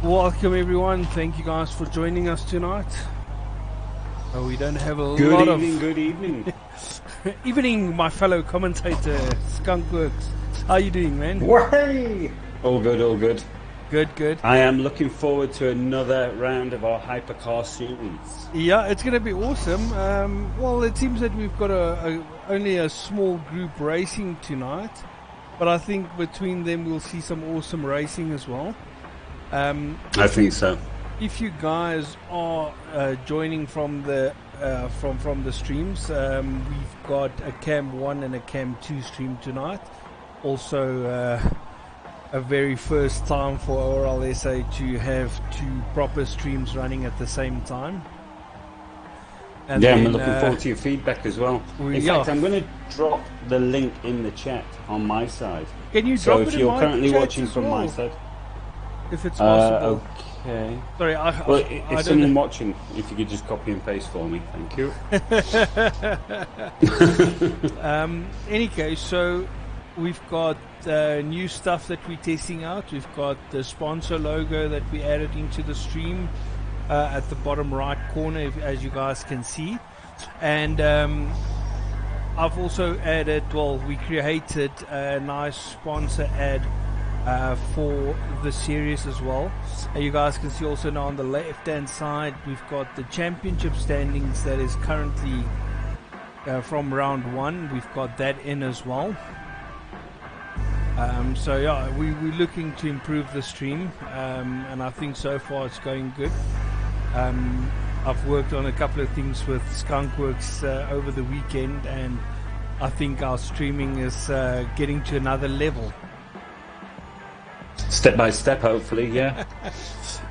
Welcome everyone, thank you guys for joining us tonight. We don't have a good lot evening, of... Good evening. Evening, my fellow commentator, Skunkworks. How you doing, man? Way! All good, all good. Good, good. I am looking forward to another round of our hypercar series. Yeah, it's going to be awesome. Well, it seems that we've got only a small group racing tonight, but I think between them we'll see some awesome racing as well. I think so. If you guys are joining from the from the streams, we've got a Cam 1 and a Cam 2 stream tonight. Also, a very first time for ORLSA to have two proper streams running at the same time. And yeah, then, I'm looking forward to your feedback as well. In fact, I'm going to drop the link in the chat on my side. Can you drop it in my chat? So if you're currently watching from my side, if it's possible. Okay. Sorry, well, if someone watching, if you could just copy and paste for me, thank you. Any case, so we've got new stuff that we're testing out. We've got the sponsor logo that we added into the stream at the bottom right corner, as you guys can see. And I've also added, well, we created a nice sponsor ad for the series as well. You guys can see also now on the left hand side we've got the championship standings that is currently from round 1. We've got that in as well. So yeah, we're looking to improve the stream, and I think so far it's going good. I've worked on a couple of things with Skunkworks over the weekend, and I think our streaming is getting to another level. Step by step, hopefully, yeah.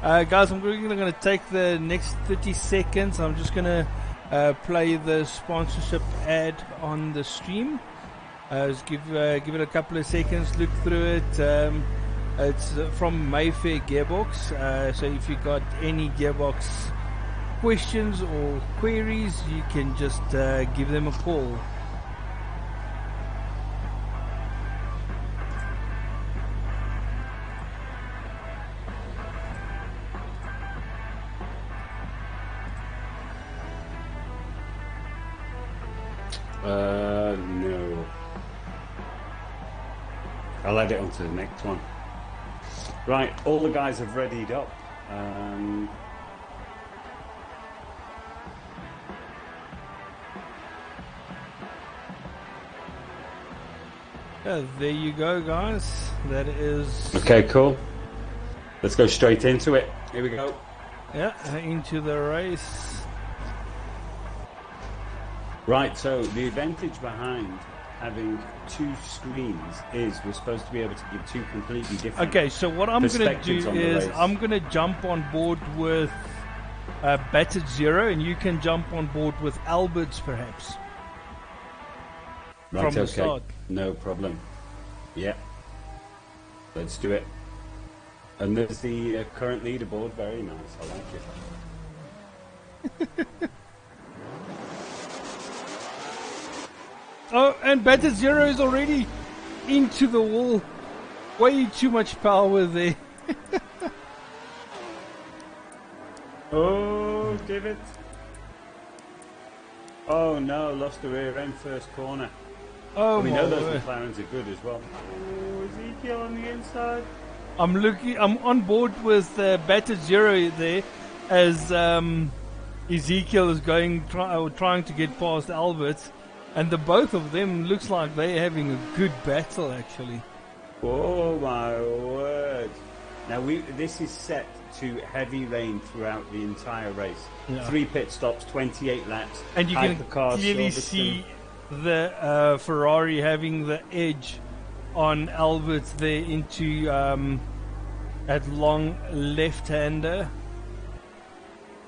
Guys, I'm going to take the next 30 seconds. I'm just going to play the sponsorship ad on the stream. Just give it a couple of seconds, look through it. It's from Mayfair Gearbox. So if you've got any Gearbox questions or queries, you can just give them a call. No. I'll add it onto the next one. Right, all the guys have readied up. There you go, guys. That is... Okay, cool. Let's go straight into it. Here we go. Yeah, into the race. Right, so the advantage behind having two screens is we're supposed to be able to give two completely different. Okay, so what I'm going to do is I'm going to jump on board with Battered Zero, and you can jump on board with Albert's perhaps. Right, from the okay. start. No problem. Yeah. Let's do it. And there's the current leaderboard. Very nice. I like it. Oh, and Battered Zero is already into the wall. Way too much power there. Oh, David. Oh no, lost the rear end first corner. Oh, we know those McLarens are good as well. Oh, Ezekiel on the inside. I'm on board with Battered Zero there, as Ezekiel is trying to get past Albert, and the both of them looks like they're having a good battle actually. Oh my word! Now this is set to heavy rain throughout the entire race. Yeah. 3 pit stops, 28 laps, and you can clearly see the Ferrari having the edge on Albert there into that long left-hander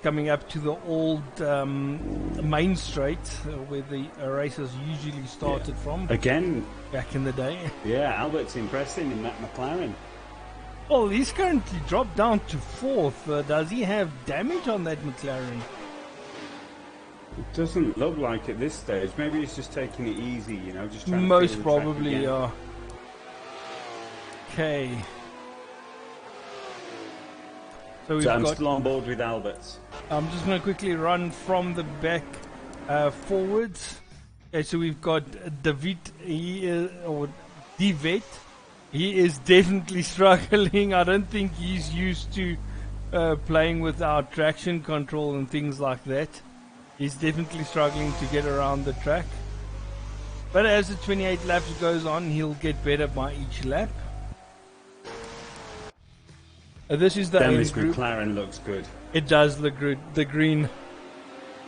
coming up to the old main straight where the races usually started from. Again, back in the day. Yeah, Albert's impressing in that McLaren. Well, he's currently dropped down to 4th. Does he have damage on that McLaren? It doesn't look like at this stage. Maybe he's just taking it easy, you know, just trying most to probably, yeah. Okay. So I'm still on board with Alberts. I'm just going to quickly run from the back forwards. Okay, so we've got David, Divet. He is definitely struggling. I don't think he's used to playing with our traction control and things like that. He's definitely struggling to get around the track. But as the 28 laps goes on, he'll get better by each lap. This is the this McLaren looks good. It does look good. The green,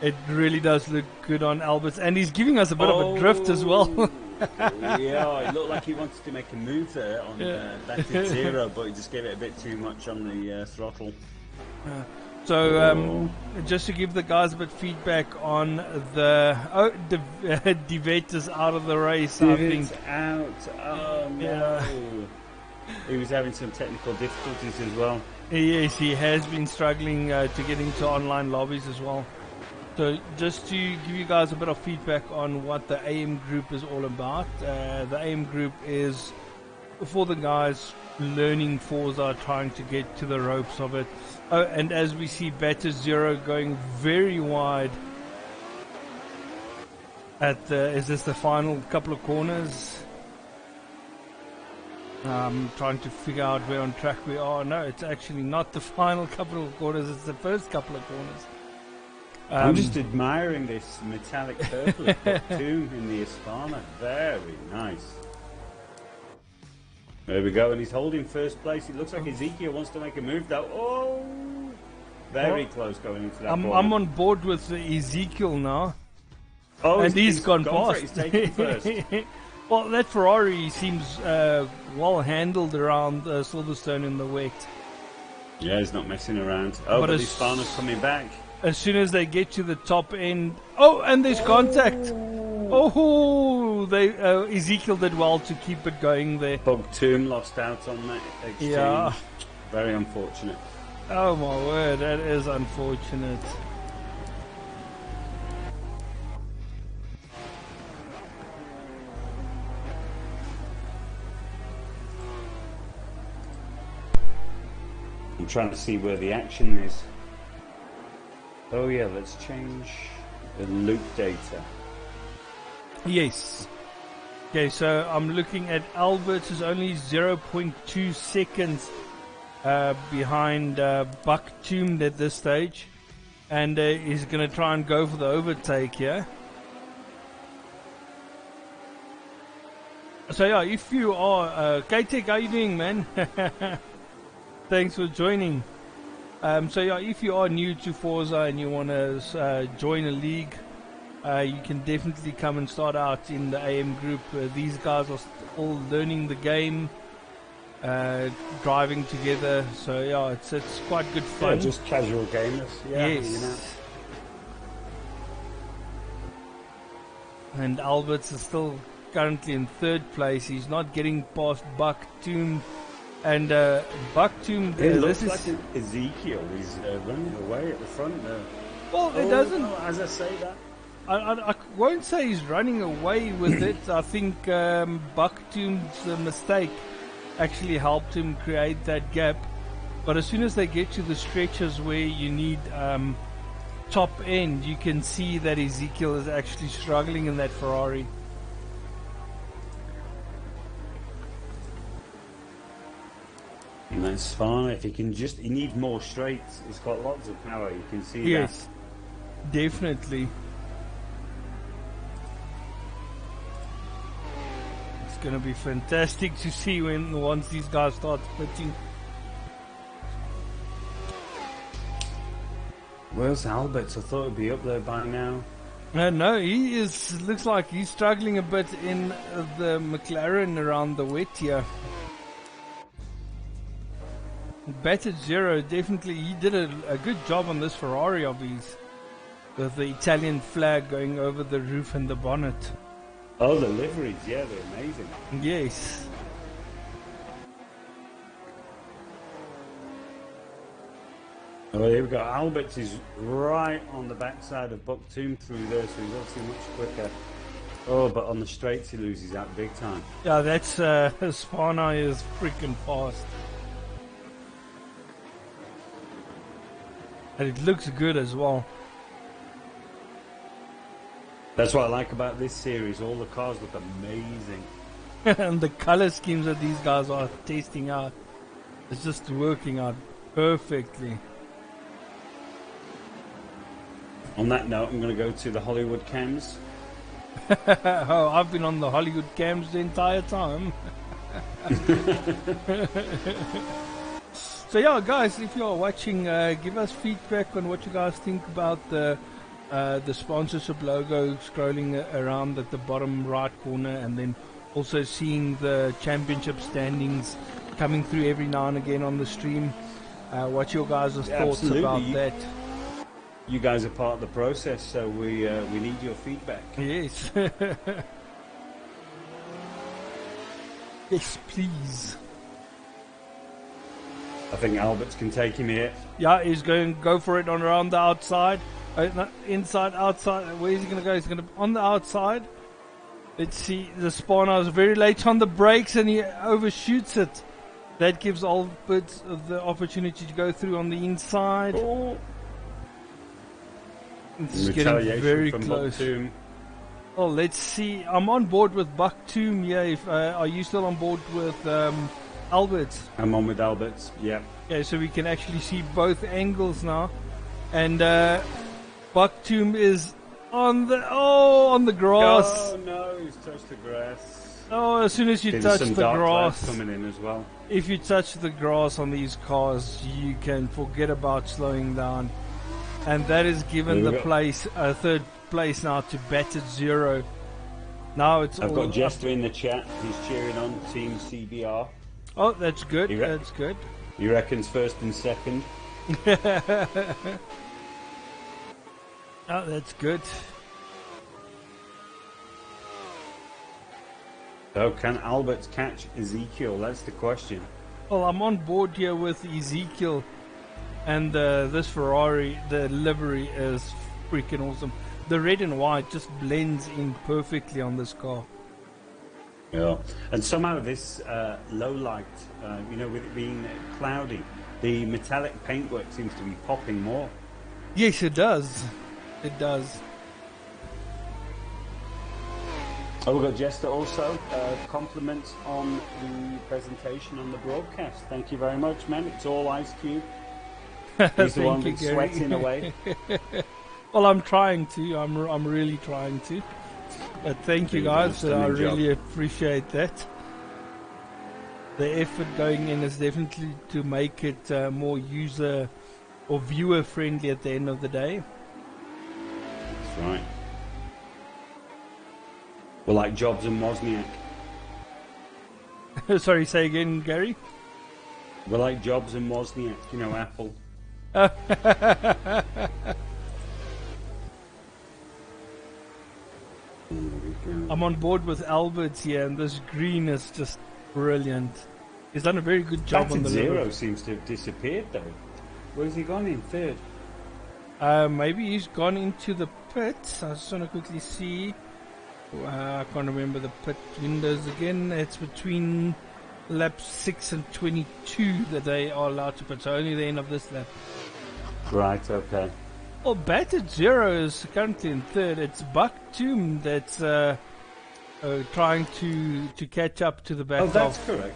it really does look good on Alberts, and he's giving us a bit of a drift as well. Yeah, it looked like he wanted to make a move there on Battered Zero, but he just gave it a bit too much on the throttle. Just to give the guys a bit of feedback on the Divet is out of the race. I think out. Oh no. Yeah. He was having some technical difficulties as well. Yes, he has been struggling to get into online lobbies as well. So just to give you guys a bit of feedback on what the AM group is all about. The AM group is for the guys learning Forza, trying to get to the ropes of it. Oh, and as we see Battered Zero going very wide at is this the final couple of corners? Trying to figure out where on track we are. No, it's actually not the final couple of corners, it's the first couple of corners. I'm just admiring this metallic purple too in the Espana. Very nice. There we go, and he's holding first place. It looks like Ezekiel wants to make a move, though. Oh, very close going into that corner. I'm on board with Ezekiel now. Oh, and he's gone past. He's taken first. Well, that Ferrari seems well handled around Silverstone in the wet. Yeah, he's not messing around. Oh, but his Spana's coming back. As soon as they get to the top end... Oh, and there's contact! Oh, Ezekiel did well to keep it going there. Bug Tomb lost out on that exchange. Yeah. Very unfortunate. Oh my word, that is unfortunate. I'm trying to see where the action is. Oh yeah, let's change the loop data. Yes. Okay, so I'm looking at Alberts is only 0.2 seconds behind Buck Tomb at this stage. And he's going to try and go for the overtake here. So yeah, if you are... K-Tech, how you doing, man? Thanks for joining. So yeah, if you are new to Forza and you want to join a league, you can definitely come and start out in the AM group. These guys are all learning the game, driving together. So yeah, it's quite good fun. Yeah, just casual gamers. Yeah, yes. You know. And Alberts is still currently in third place. He's not getting past Buck Tomb. And Buck Tomb... It looks like Ezekiel is running away at the front there. Well, it doesn't... No, as I say that. I won't say he's running away with it. I think Buck Tomb's mistake actually helped him create that gap. But as soon as they get to the stretches where you need top end, you can see that Ezekiel is actually struggling in that Ferrari. And that's fine. If he can just... He needs more straights. He's got lots of power. You can see that. Yes, definitely. It's going to be fantastic to see once these guys start splitting. Where's Alberts? I thought he'd be up there by now. No, he is. Looks like he's struggling a bit in the McLaren around the wet here. Battered Zero, definitely, he did a good job on this Ferrari of his, with the Italian flag going over the roof and the bonnet. Oh, the liveries, yeah, they're amazing. Yes. Oh, here we go. Alberts is right on the backside of Buck Tomb through there, so he's obviously much quicker. Oh, but on the straights he loses out big time. Yeah, that's Spana is freaking fast. And it looks good as well. That's what I like about this series. All the cars look amazing. And the color schemes that these guys are testing out, it's just working out perfectly. On that note, I'm going to go to the Hollywood cams. Oh, I've been on the Hollywood cams the entire time. So yeah, guys, if you are watching, give us feedback on what you guys think about the sponsorship logo scrolling around at the bottom right corner, and then also seeing the championship standings coming through every now and again on the stream. What your guys' thoughts about that? You guys are part of the process, so we need your feedback. Yes. Yes, please. I think Alberts can take him here. Yeah, he's going to go for it on around the outside. Inside, outside. Where is he going to go? He's going to on the outside. Let's see. The Spana is very late on the brakes and he overshoots it. That gives Alberts the opportunity to go through on the inside. Oh. It's getting very close. Oh, let's see. I'm on board with Buck Tomb. Yeah, are you still on board with Alberts? I'm on with Alberts. Yeah. Okay, so we can actually see both angles now, and Buck Tomb is on the grass. Oh no, he's touched the grass. Oh, as soon as you There's touch some the dark clouds grass, coming in as well. if you touch the grass on these cars, you can forget about slowing down. And that has given the place third place now to Battered Zero. Now it's I've all got Jester in the chat. He's cheering on Team CBR. Oh, that's good. That's good. He reckons first and second. Oh, that's good. So can Albert catch Ezekiel? That's the question. Well, I'm on board here with Ezekiel, and this Ferrari, the livery is freaking awesome. The red and white just blends in perfectly on this car. Yeah, and somehow this low light, with it being cloudy, the metallic paintwork seems to be popping more. Yes, it does. It does. Oh, we've got Jester also. Compliments on the presentation on the broadcast. Thank you very much, man. It's all Ice Cube. He's the one that's sweating away. Well, I'm trying to. I'm really trying to. But thank you guys. I really appreciate that. The effort going in is definitely to make it more user or viewer friendly at the end of the day. That's right. We're like Jobs and Wozniak. Sorry, say again, Gary? We're like Jobs and Wozniak, Apple. I'm on board with Albert here, and this green is just brilliant. He's done a very good job on the Zero seems to have disappeared, though. Where's he gone in third? Maybe he's gone into the pits. I just want to quickly see. I can't remember the pit windows again. It's between laps 6 and 22 that they are allowed to pit, so only the end of this lap. Right, okay. Well, Battered Zero is currently in third. It's Buck Tomb that's trying to catch up to the back. Oh, that's correct.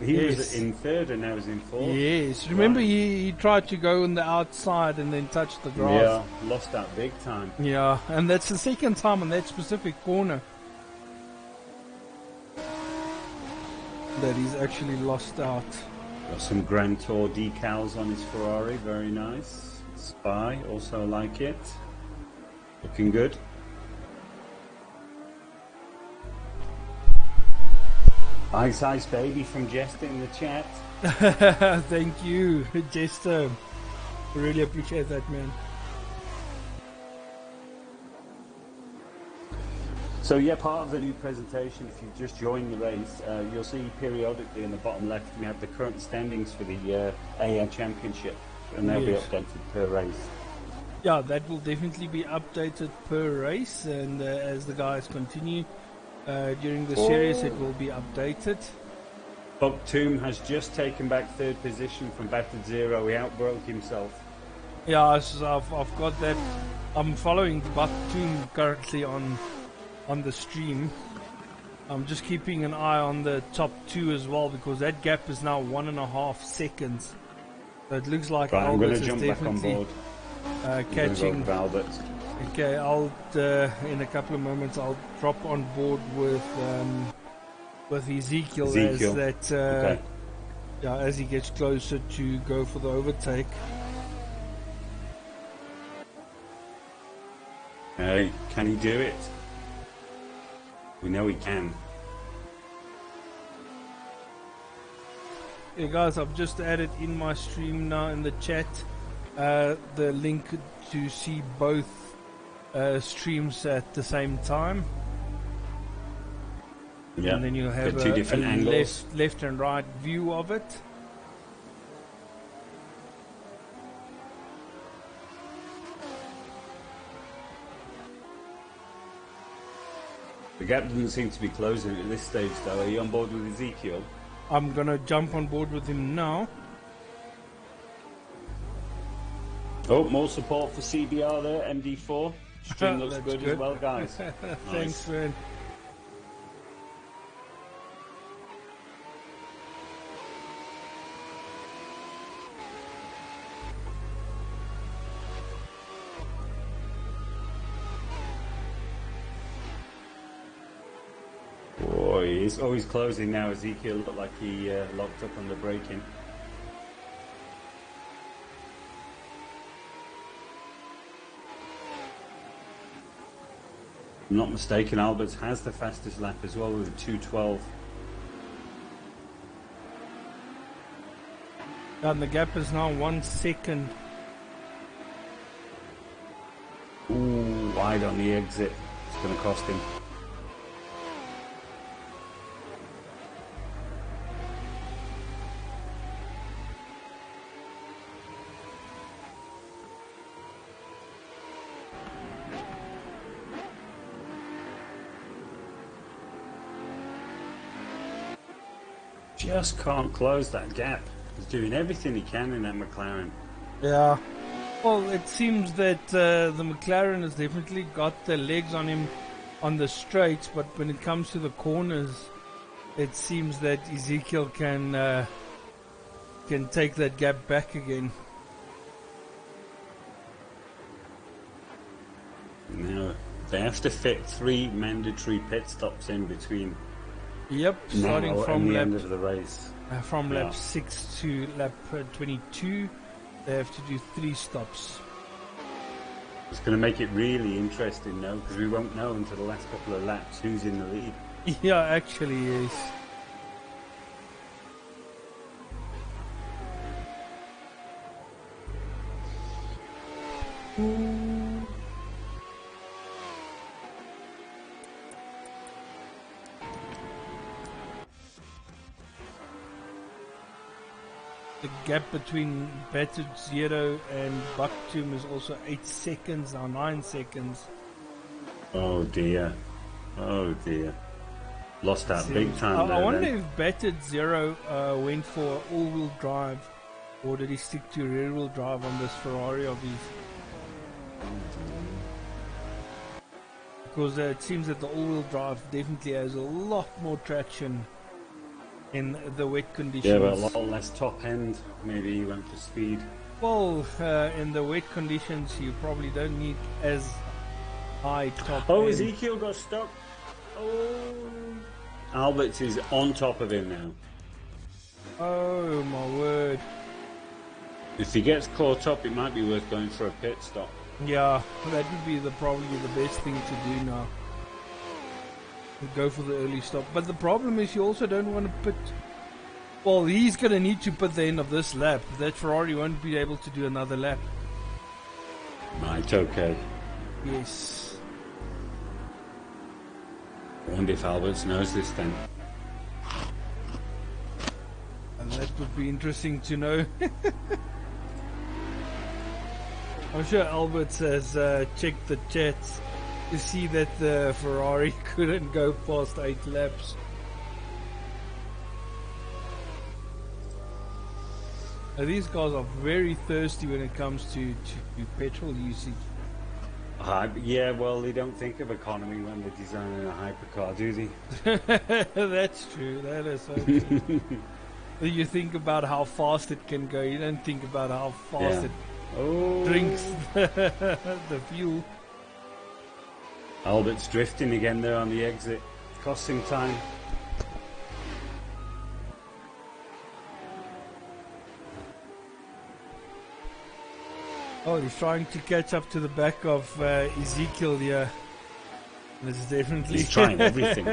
He was in third and now he's in fourth. Yes. Remember, he tried to go on the outside and then touch the grass. Yeah, lost that big time. Yeah, and that's the second time on that specific corner that he's actually lost out. Got some Grand Tour decals on his Ferrari. Very nice. Spy, also like it. Looking good. Ice Ice Baby from Jester in the chat. Thank you, Jester. Really appreciate that, man. So yeah, part of the new presentation, if you've just joined the race, you'll see periodically in the bottom left we have the current standings for the AR Championship, and they'll be updated per race. Yeah, that will definitely be updated per race, and as the guys continue during the series, it will be updated. Buck Tomb has just taken back third position from Battered Zero. He outbroke himself. Yeah, so I've got that. I'm following Buck Tomb currently on the stream. I'm just keeping an eye on the top two as well, because that gap is now 1.5 seconds. So it looks like Albert is definitely catching. Okay, I'll in a couple of moments I'll drop on board with Ezekiel. As that as he gets closer to go for the overtake. Hey, can he do it? We know he can. Hey guys, I've just added in my stream now in the chat the link to see both streams at the same time. Yeah, and then you'll have two different angles. left and right view of it. The gap doesn't seem to be closing at this stage, though. Are you on board with Ezekiel? I'm gonna jump on board with him now. Oh, more support for CBR there, MD4. Stream looks good as well, guys. Thanks, man. Boy. he is. Oh, he's closing now. Ezekiel looked like he locked up on the braking. I'm not mistaken, Alberts has the fastest lap as well with a 2:12. And the gap is now 1 second. Ooh, wide on the exit. It's going to cost him. Just can't close that gap. He's doing everything he can in that McLaren. Yeah. Well, it seems that the McLaren has definitely got the legs on him on the straights, but when it comes to the corners, it seems that Ezekiel can take that gap back again. Now, they have to fit 3 mandatory pit stops in between. Yep, starting from the lap, end of the race. From lap 6 to lap 22, they have to do 3 stops. It's going to make it really interesting now, because we won't know until the last couple of laps who's in the lead. Yeah, actually, yes. The gap between Battered Zero and Bucktomb is also 8 seconds, now 9 seconds. Oh dear. Oh dear. Lost that big time there. I wonder then. if Battered Zero went for all-wheel drive, or did he stick to rear-wheel drive on this Ferrari of his? Because it seems that the all-wheel drive definitely has a lot more traction in the wet conditions. Yeah, but a lot less top end. Maybe he went for speed. Well, in the wet conditions, you probably don't need as high top Oh, end. Ezekiel got stuck. Oh. Alberts is on top of him now. Oh my word. If he gets caught up, it might be worth going for a pit stop. Yeah, that would be probably the best thing to do now. Go for the early stop. But the problem is you also don't want to put... Well, he's going to need to put the end of this lap. That Ferrari won't be able to do another lap. Right, okay. Yes. I wonder if Alberts knows this then. And that would be interesting to know. I'm sure Alberts has checked the chats to see that the Ferrari couldn't go past 8 laps. Now, these guys are very thirsty when it comes to petrol usage. Yeah, well, they don't think of economy when they're designing a hypercar, do they? That's true. That is so true. You think about how fast it can go. You don't think about how fast it drinks the fuel. Albert's drifting again there on the exit. Costing time. Oh, he's trying to catch up to the back of Ezekiel here. This is definitely... He's trying everything.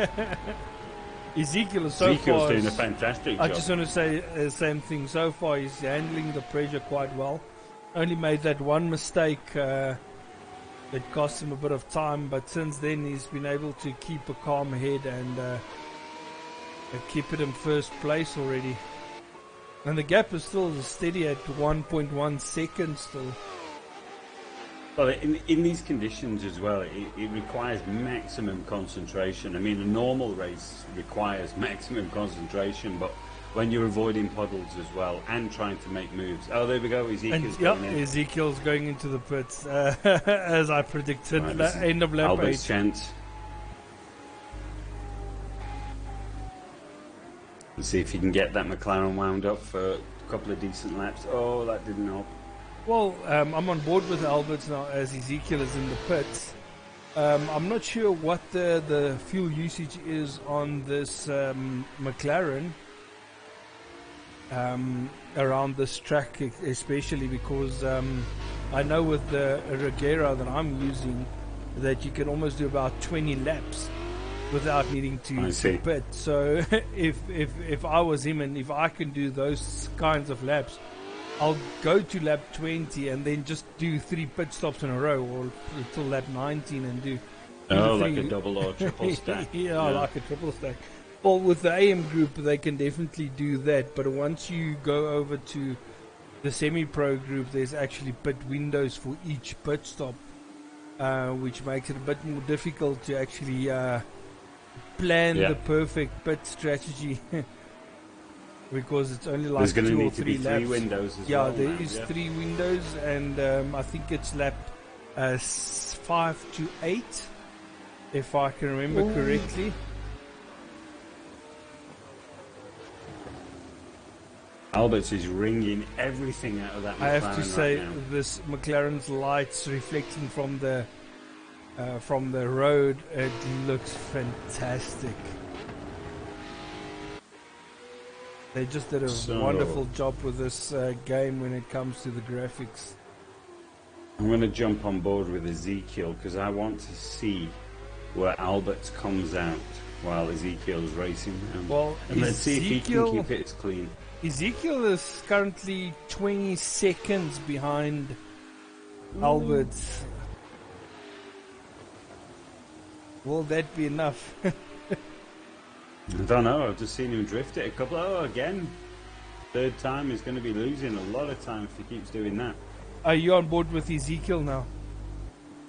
Ezekiel's doing a fantastic job. I just want to say the same thing. So far, he's handling the pressure quite well. Only made that one mistake that cost him a bit of time, but since then he's been able to keep a calm head and keep it in first place already. And the gap is still steady at 1.1 seconds still. Well, in these conditions as well, it requires maximum concentration. I mean, a normal race requires maximum concentration, but when you're avoiding puddles as well and trying to make moves. Oh, there we go. Ezekiel's going in. Ezekiel's going into the pits, as I predicted. Right, end of lap 8. Chance. Let's see if he can get that McLaren wound up for a couple of decent laps. Oh, that didn't help. Well, I'm on board with Alberts now as Ezekiel is in the pits. I'm not sure what the fuel usage is on this McLaren around this track, especially because I know with the Regera that I'm using that you can almost do about 20 laps without needing to pit. So if I was him and if I can do those kinds of laps, I'll go to lap 20 and then just do 3 pit stops in a row, or until lap 19 and do. Like a double or triple stack. yeah, like a triple stack. Well, with the AM group, they can definitely do that. But once you go over to the semi-pro group, there's actually pit windows for each pit stop, which makes it a bit more difficult to actually plan the perfect pit strategy. Because it's only like 2 or 3 laps. 3 windows as well. There is 3 windows, and I think it's lap 5 to 8, if I can remember correctly. Alberts is wringing everything out of that McLaren. I have to say, right this McLaren's lights reflecting from the road, it looks fantastic. They just did a wonderful job with this game when it comes to the graphics. I'm going to jump on board with Ezekiel because I want to see where Alberts comes out while Ezekiel's racing. Well, and let's see if he can keep it clean. Ezekiel is currently 20 seconds behind Alberts. Will that be enough? I don't know, I've just seen him drift it a couple. Again. 3rd time, he's going to be losing a lot of time if he keeps doing that. Are you on board with Ezekiel now?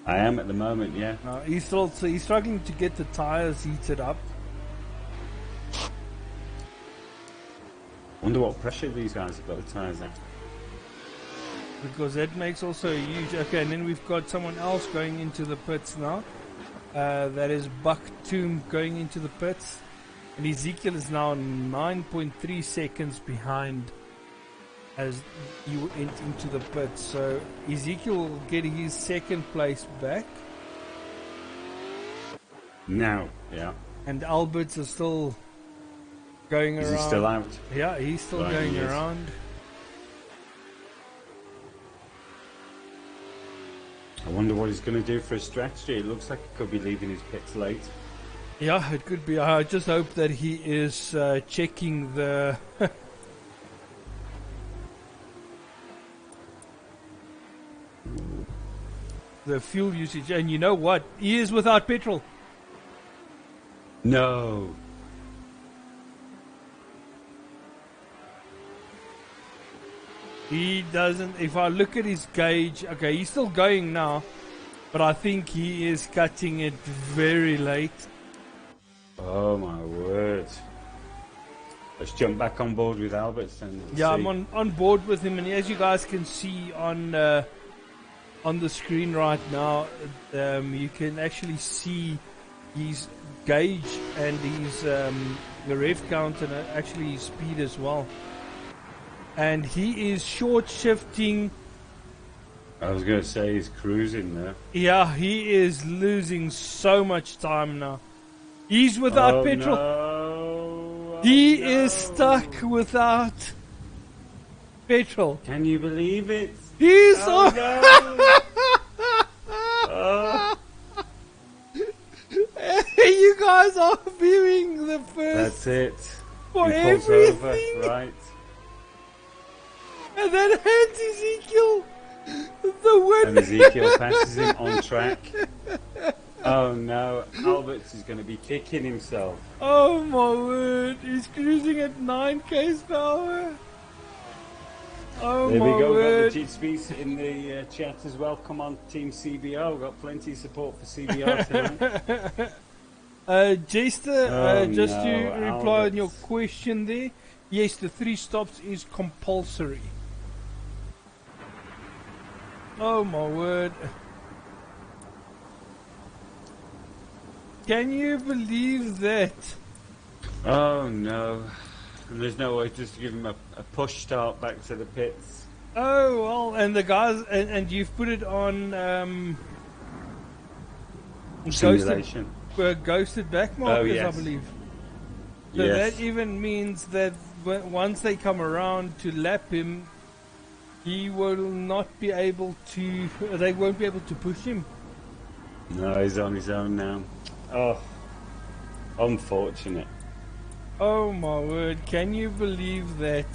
I am at the moment, yeah. No, he's struggling to get the tires heated up. Wonder what pressure these guys have got the tires at. Because that makes also a huge... Okay, and then we've got someone else going into the pits now. That is Buck Tomb going into the pits. And Ezekiel is now 9.3 seconds behind as he went into the pits. So Ezekiel will get his 2nd place back. Now, yeah. And Alberts is still going around. Is he still out? Yeah, he's still going around. I wonder what he's going to do for a strategy. It looks like he could be leaving his pits late. Yeah, it could be. I just hope that he is checking the... the fuel usage. And you know what? He is without petrol. No. He doesn't... If I look at his gauge... Okay, he's still going now. But I think he is cutting it very late. Oh my word. Let's jump back on board with Alberts then. Yeah, I'm on board with him, and as you guys can see on the screen right now, you can actually see his gauge and his the rev count and actually his speed as well. And he is short shifting. I was going to say he's cruising there. Yeah, he is losing so much time now. He's without petrol. No. He is stuck without petrol. Can you believe it? He's no. You guys are viewing the first. That's it. For he pulls everything. Over, right. And then hands Ezekiel the win. And Ezekiel passes him on track. Oh no, Alberts is going to be kicking himself. Oh my word, he's cruising at 9 k's per hour. Oh there my we go, word. we've got the speeds in the chat as well. Come on, Team CBO, we've got plenty of support for CBO tonight. Jester, just to reply Alberts. on your question there, yes, the 3 stops is compulsory. Oh my word. Can you believe that? Oh no. And there's no way just to give him a push start back to the pits. Oh well, and the guys, and you've put it on simulation. Ghosted back markers, yes. I believe. So Yes. that even means that once they come around to lap him, he will not be able to. They won't be able to push him. No, he's on his own now. Oh, unfortunate. Oh my word! Can you believe that?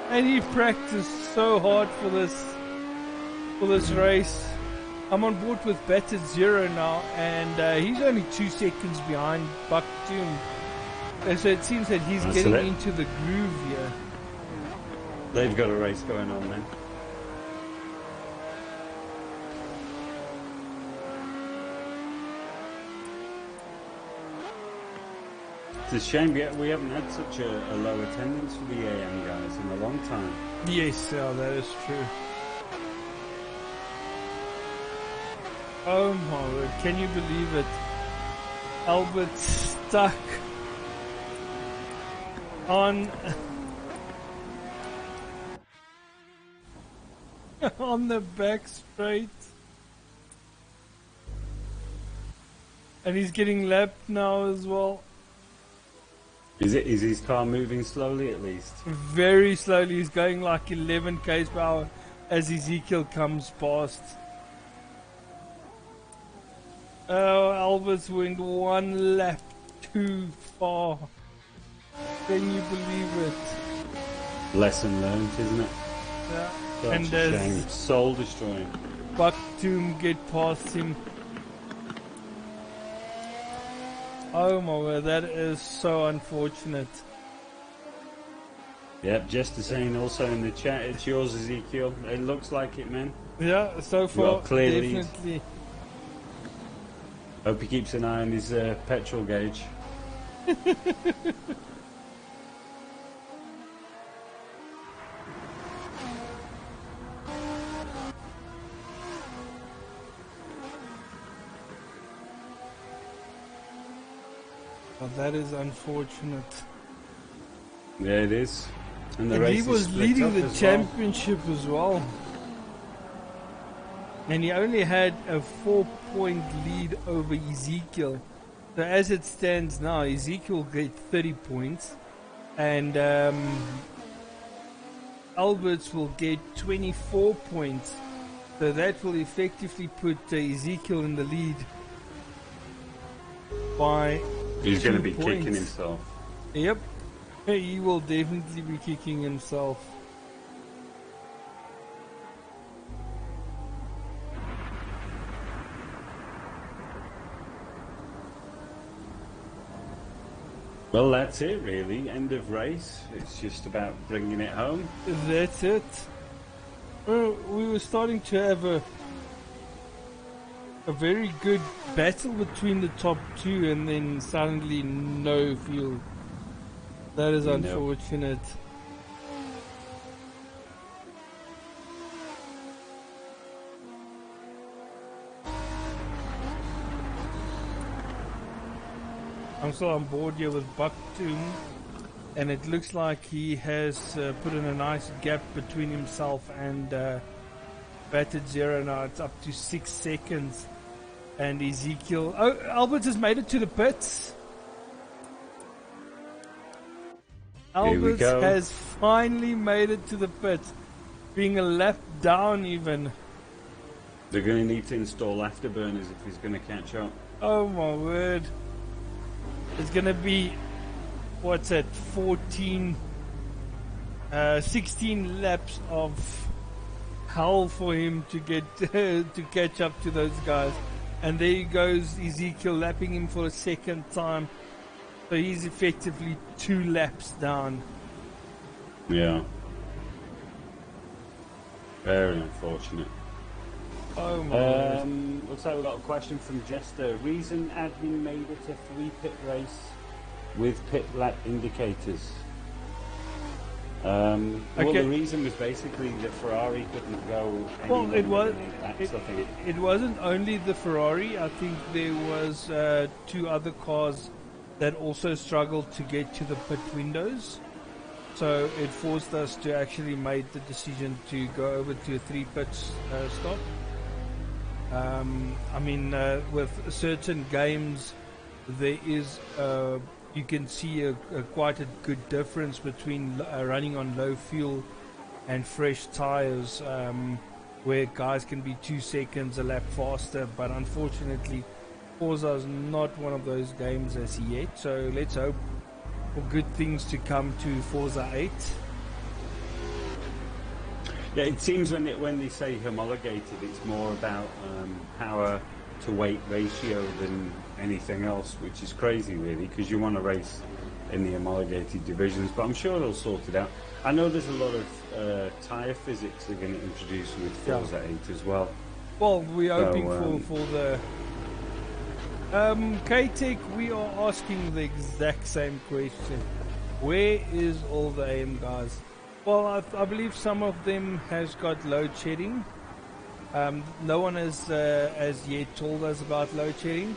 And he practiced so hard for this race. I'm on board with Battered Zero now, and he's only 2 seconds behind Buck Doom. And so it seems that he's getting into the groove here. They've got a race going on then. It's a shame we haven't had such a low attendance for the AM guys in a long time. Yes, that is true. Oh my word, can you believe it? Albert stuck on on the back straight. And he's getting lapped now as well. Is his car moving slowly at least? Very slowly. He's going like 11 k's per hour as Ezekiel comes past. Oh, Albert went 1 lap too far. Can you believe it? Lesson learned, isn't it? Yeah. Such and a shame. Soul destroying. Buck Doom get past him. Oh my word, that is so unfortunate. Yep, just the same also in the chat. It's yours, Ezekiel. It looks like it, man. Yeah, so far, clear definitely. lead. Hope he keeps an eye on his petrol gauge. Oh, that is unfortunate. Yeah, it is. And the And race he was is split leading up the as championship as well. And he only had a 4-point lead over Ezekiel. So as it stands now, Ezekiel gets 30 points. And Alberts will get 24 points. So that will effectively put Ezekiel in the lead by He's going to 2 be points. kicking himself. Yep. He will definitely be kicking himself. Well, that's it, really. End of race. It's just about bringing it home. That's it. Well, we were starting to have a very good battle between the top two, and then suddenly no field. That is unfortunate. I'm still on board here with Bucktoon, and it looks like he has put in a nice gap between himself and Battered Zero. Now it's up to 6 seconds. And Ezekiel... Oh, Albert has made it to the pits. Albert has finally made it to the pits. Being a lap down even. They're going to need to install afterburners if he's going to catch up. Oh my word. It's going to be... What's that? 16 laps of hell for him to get to catch up to those guys. And there he goes, Ezekiel lapping him for a second time. So he's effectively 2 laps down. Yeah. Very unfortunate. Oh my looks like we've got a question from Jester. Reason admin made it a 3-pit race with pit lap indicators. Well, the reason was basically that Ferrari couldn't go any longer than 8 laps, I think. It wasn't only the Ferrari. I think there was 2 other cars that also struggled to get to the pit windows. So it forced us to actually make the decision to go over to a 3-pit stop. I mean, with certain games, there is you can see quite a good difference between running on low fuel and fresh tires, where guys can be 2 seconds a lap faster. But unfortunately, Forza is not one of those games as yet. So let's hope for good things to come to Forza 8. Yeah, it seems when they say homologated, it's more about power to weight ratio than anything else, which is crazy really, because you want to race in the homologated divisions, but I'm sure they'll sort it out. I know there's a lot of tyre physics they're going to introduce with Forza 8 as well. Well, we're hoping for the K-Tech. We are asking the exact same question. Where is all the AM guys? Well, I believe some of them has got load shedding. No one has as yet told us about load shedding,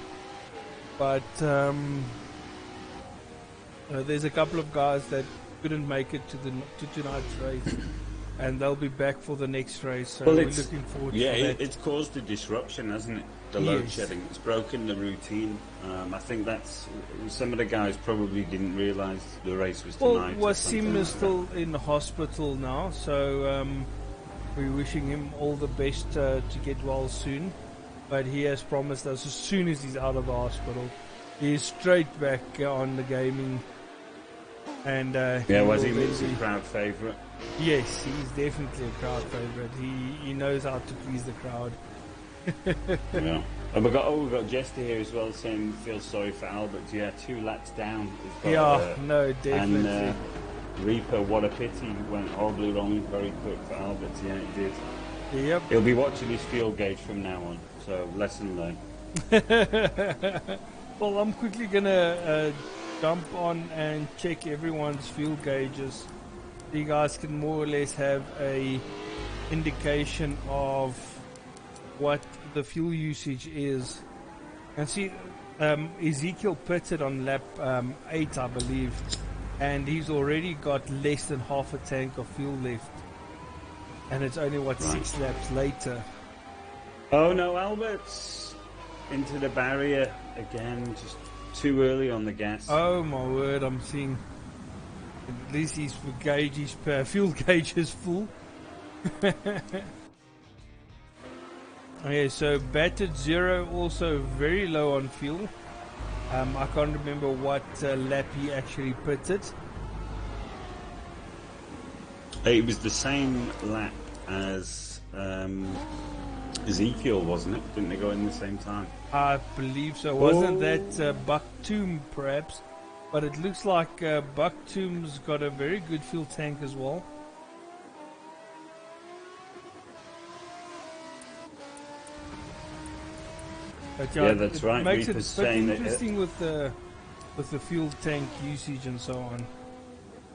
but there's a couple of guys that couldn't make it to tonight's race, and they'll be back for the next race. So we're looking forward to that. It's caused a disruption, hasn't it? The load shedding. It's broken the routine. I think that's some of the guys probably didn't realise the race was tonight. Well, Wasim is still in the hospital now, so we're wishing him all the best to get well soon. But he has promised us as soon as he's out of the hospital, he's straight back on the gaming. And Wasim is a crowd favourite. Yes, he's definitely a crowd favourite. He knows how to please the crowd. Yeah. And we've got Jester here as well saying feels sorry for Albert. Yeah, 2 laps down. No, definitely. And Reaper, what a pity, went horribly wrong very quick for Albert. Yeah, it did. Yep. He'll be watching his fuel gauge from now on, so lesson learned. Well, I'm quickly gonna jump on and check everyone's fuel gauges. You guys can more or less have a indication of what the fuel usage is. And see, Ezekiel pitted on lap 8, I believe, and he's already got less than half a tank of fuel left, and it's only 6 laps later. Oh no, Albert's into the barrier again, just too early on the gas. Oh my word, I'm seeing at least his fuel gauge is full. Okay, so battered 0, also very low on fuel. I can't remember what lap he actually pitted. It was the same lap as Ezekiel, wasn't it? Didn't they go in the same time? I believe so. Wasn't that Bucktoom perhaps? But it looks like Bucktoom's got a very good fuel tank as well. But yeah, that's right. Makes it pretty interesting with the fuel tank usage and so on.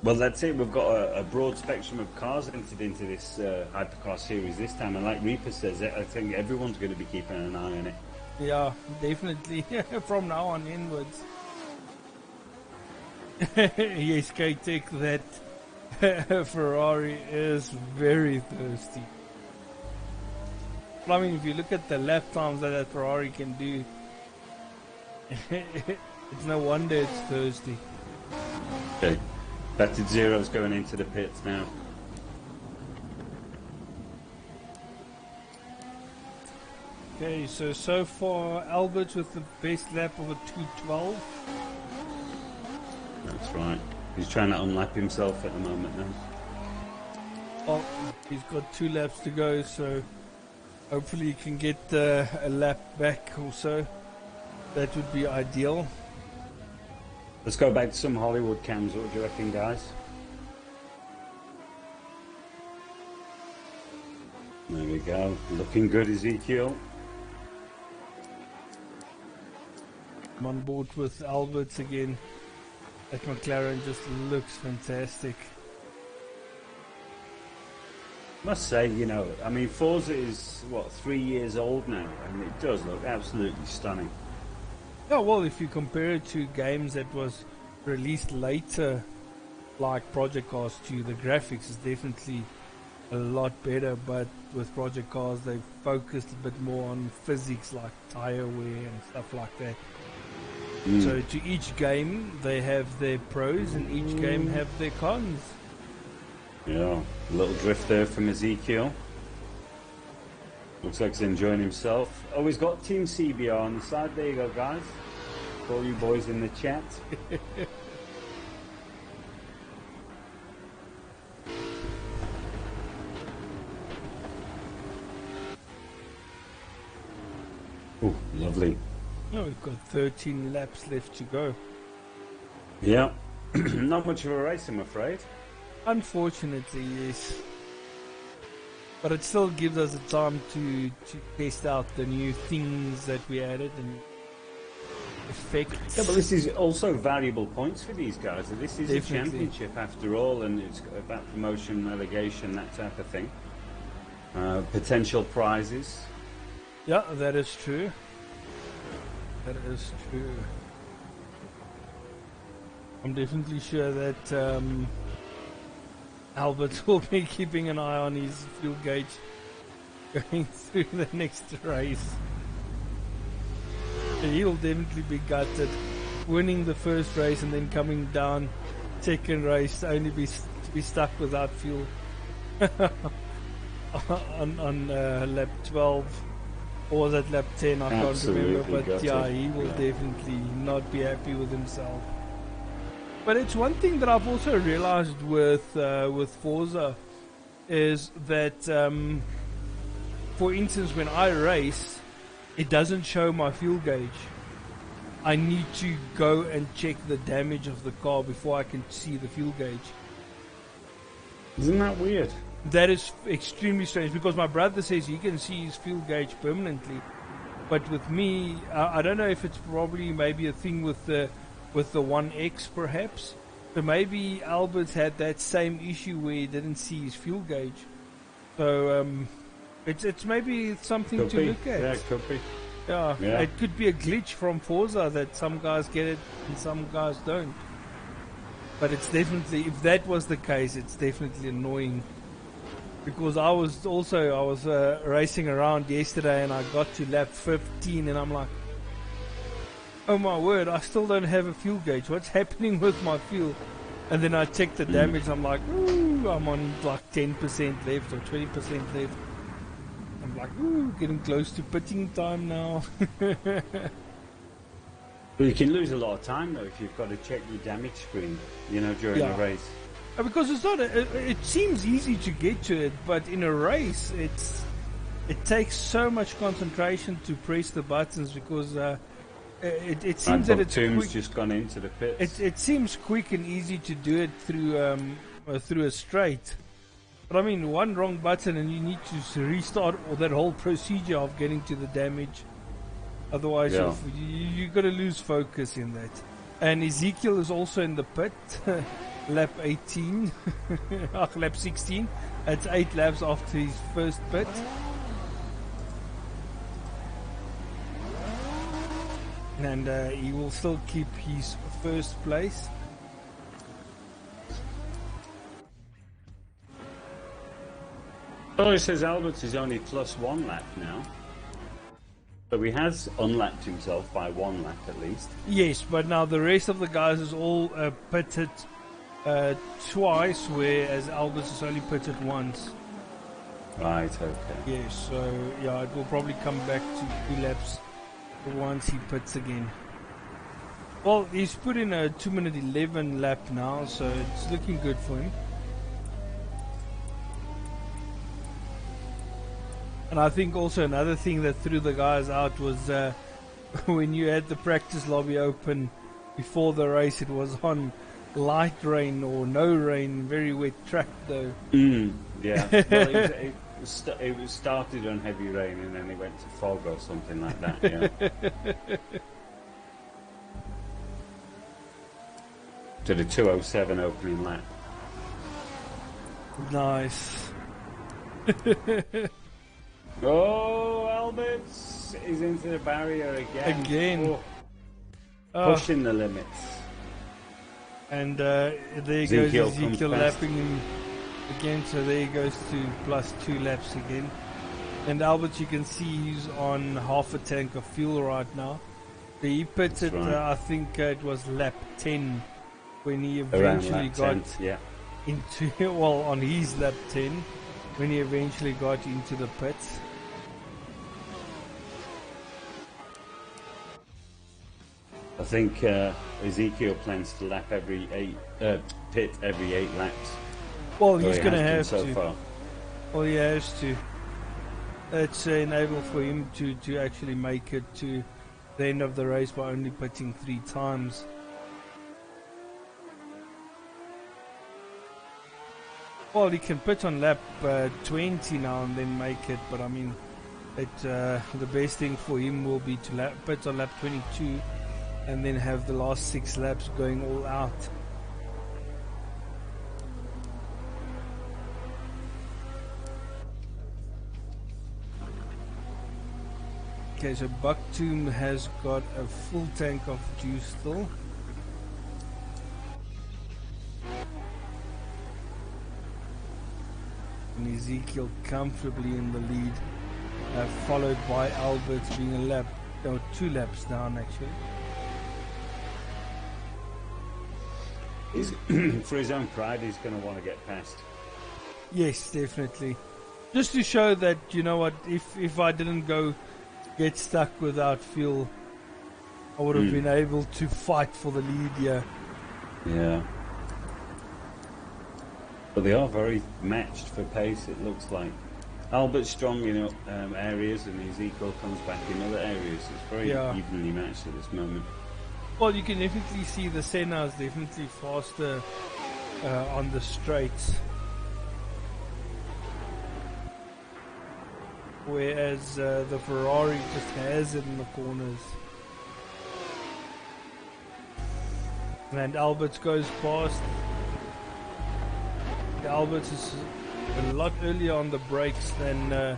Well, that's it. We've got a broad spectrum of cars entered into this Hypercar series this time, and like Reaper says, I think everyone's going to be keeping an eye on it. Yeah, definitely. From now on inwards. Yes, K-Tech, that Ferrari is very thirsty. I mean, if you look at the lap times that Ferrari can do, it's no wonder it's thirsty. Okay, battered 0's going into the pits now. Okay, so far Albert with the best lap of a 2:12. That's right. He's trying to unlap himself at the moment now. Oh, he's got 2 laps to go, so hopefully he can get a lap back or so. That would be ideal. Let's go back to some Hollywood cams. What do you reckon, guys? There we go. Looking good, Ezekiel. I'm on board with Alberts again. That McLaren just looks fantastic. Must say, you know, I mean, Forza is, 3 years old now, and it does look absolutely stunning. Yeah, well, if you compare it to games that was released later, like Project Cars 2. The graphics is definitely a lot better, but with Project Cars they focused a bit more on physics like tire wear and stuff like that. So to each game they have their pros and each game have their cons. Yeah, a little drift there from Ezekiel. Looks like he's enjoying himself. Oh, he's got Team CBR on the side. There you go, guys. For all you boys in the chat. Oh, lovely. Oh, we've got 13 laps left to go. Yeah. Not much of a race, I'm afraid. Unfortunately, yes. But it still gives us a time to test out the new things that we added and effects. Yeah, but this is also valuable points for these guys. This is Definitely. a championship after all, and it's about promotion, relegation, that type of thing. Potential prizes. Yeah, that is true. That is true. I'm definitely sure that Albert will be keeping an eye on his fuel gauge going through the next race. He'll definitely be gutted, winning the first race and then coming down second race to only be stuck without fuel on lap 12. Or was that lap 10? I can't remember. But yeah, he will definitely not be happy with himself. But it's one thing that I've also realized with Forza is that, for instance, when I race, it doesn't show my fuel gauge. I need to go and check the damage of the car before I can see the fuel gauge. Isn't that weird? That is extremely strange because my brother says he can see his fuel gauge permanently, but with me, I don't know if it's probably maybe a thing with the 1X perhaps. So maybe Albert had that same issue where he didn't see his fuel gauge. So it's maybe something to look at. Yeah, it could be. Yeah, it could be a glitch from Forza that some guys get it and some guys don't. But it's definitely, if that was the case, it's definitely annoying. Because I was racing around yesterday and I got to lap 15 and I'm like, oh my word, I still don't have a fuel gauge. What's happening with my fuel? And then I check the damage. I'm like, ooh, I'm on like 10% left or 20% left. I'm like, ooh, getting close to pitting time now. But you can lose a lot of time though if you've got to check your damage screen, during a race. Because it's not. It seems easy to get to it, but in a race, it takes so much concentration to press the buttons because it seems that it's quick. Just gone into the pits. It seems quick and easy to do it through a straight. But I mean, one wrong button and you need to restart all that whole procedure of getting to the damage. Otherwise, you're going to lose focus in that. And Ezekiel is also in the pit. Lap 18. Lap 16. It's 8 laps after his first pit. And he will still keep his first place. Oh, it says Albert is only plus 1 lap now. So he has unlapped himself by 1 lap at least. Yes, but now the rest of the guys is all pitted twice, whereas Albert is only pitted once. Right, okay. Yes, so yeah, it will probably come back to 2 laps once he pits again. Well, he's put in a 2-minute 11 lap now, so it's looking good for him. And I think also another thing that threw the guys out was when you had the practice lobby open before the race, it was on light rain or no rain, very wet track though. Yeah, well, it was started on heavy rain and then it went to fog or something like that, yeah. To the 2:07 opening lap. Nice. Oh, Alberts is into the barrier again. Oh. Pushing the limits. And there goes Ezekiel lapping him again, so there he goes to +2 laps again. And Albert, you can see he's on half a tank of fuel right now. So he pitted, I think it was lap 10 when he eventually got into, well, on his lap 10, when he eventually got into the pits. I think Ezekiel plans to pit every 8 laps. Well, he's going to have so to. Far. Well, he has to. It's enable for him to actually make it to the end of the race by only pitting 3 times. Well, he can pit on lap 20 now and then make it, but I mean, the best thing for him will be to pit on lap 22 and then have the last 6 laps going all out. Okay, so Bucktoon has got a full tank of juice still. And Ezekiel comfortably in the lead, followed by Albert being a lap, or 2 laps down actually. For his own pride, he's going to want to get past. Yes, definitely. Just to show that, you know what, if I didn't get stuck without fuel, I would have been able to fight for the lead here. Yeah. But they are very matched for pace, it looks like. Albert's strong in areas, and Ezekiel comes back in other areas. It's very evenly matched at this moment. Well, you can definitely see the Senna is definitely faster on the straights, whereas the Ferrari just has it in the corners. And Albert goes past. Albert is a lot earlier on the brakes than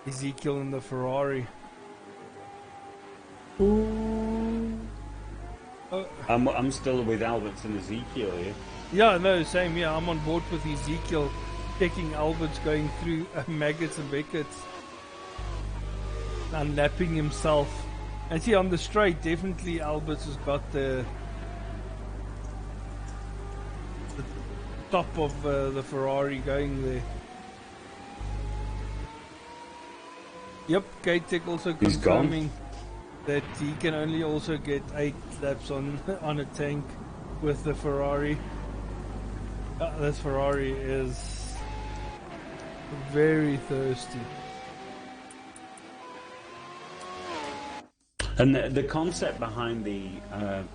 Ezekiel in the Ferrari. I'm still with Albert and Ezekiel here. Yeah, no, same here. I'm on board with Ezekiel, checking Albert's going through Maggots and Beckett's, unlapping himself. And see, on the straight, definitely Albert has got the top of the Ferrari going there. Yep, K-Tech also confirming that he can only also get 8 laps on a tank with the Ferrari. This Ferrari is very thirsty. And the concept behind the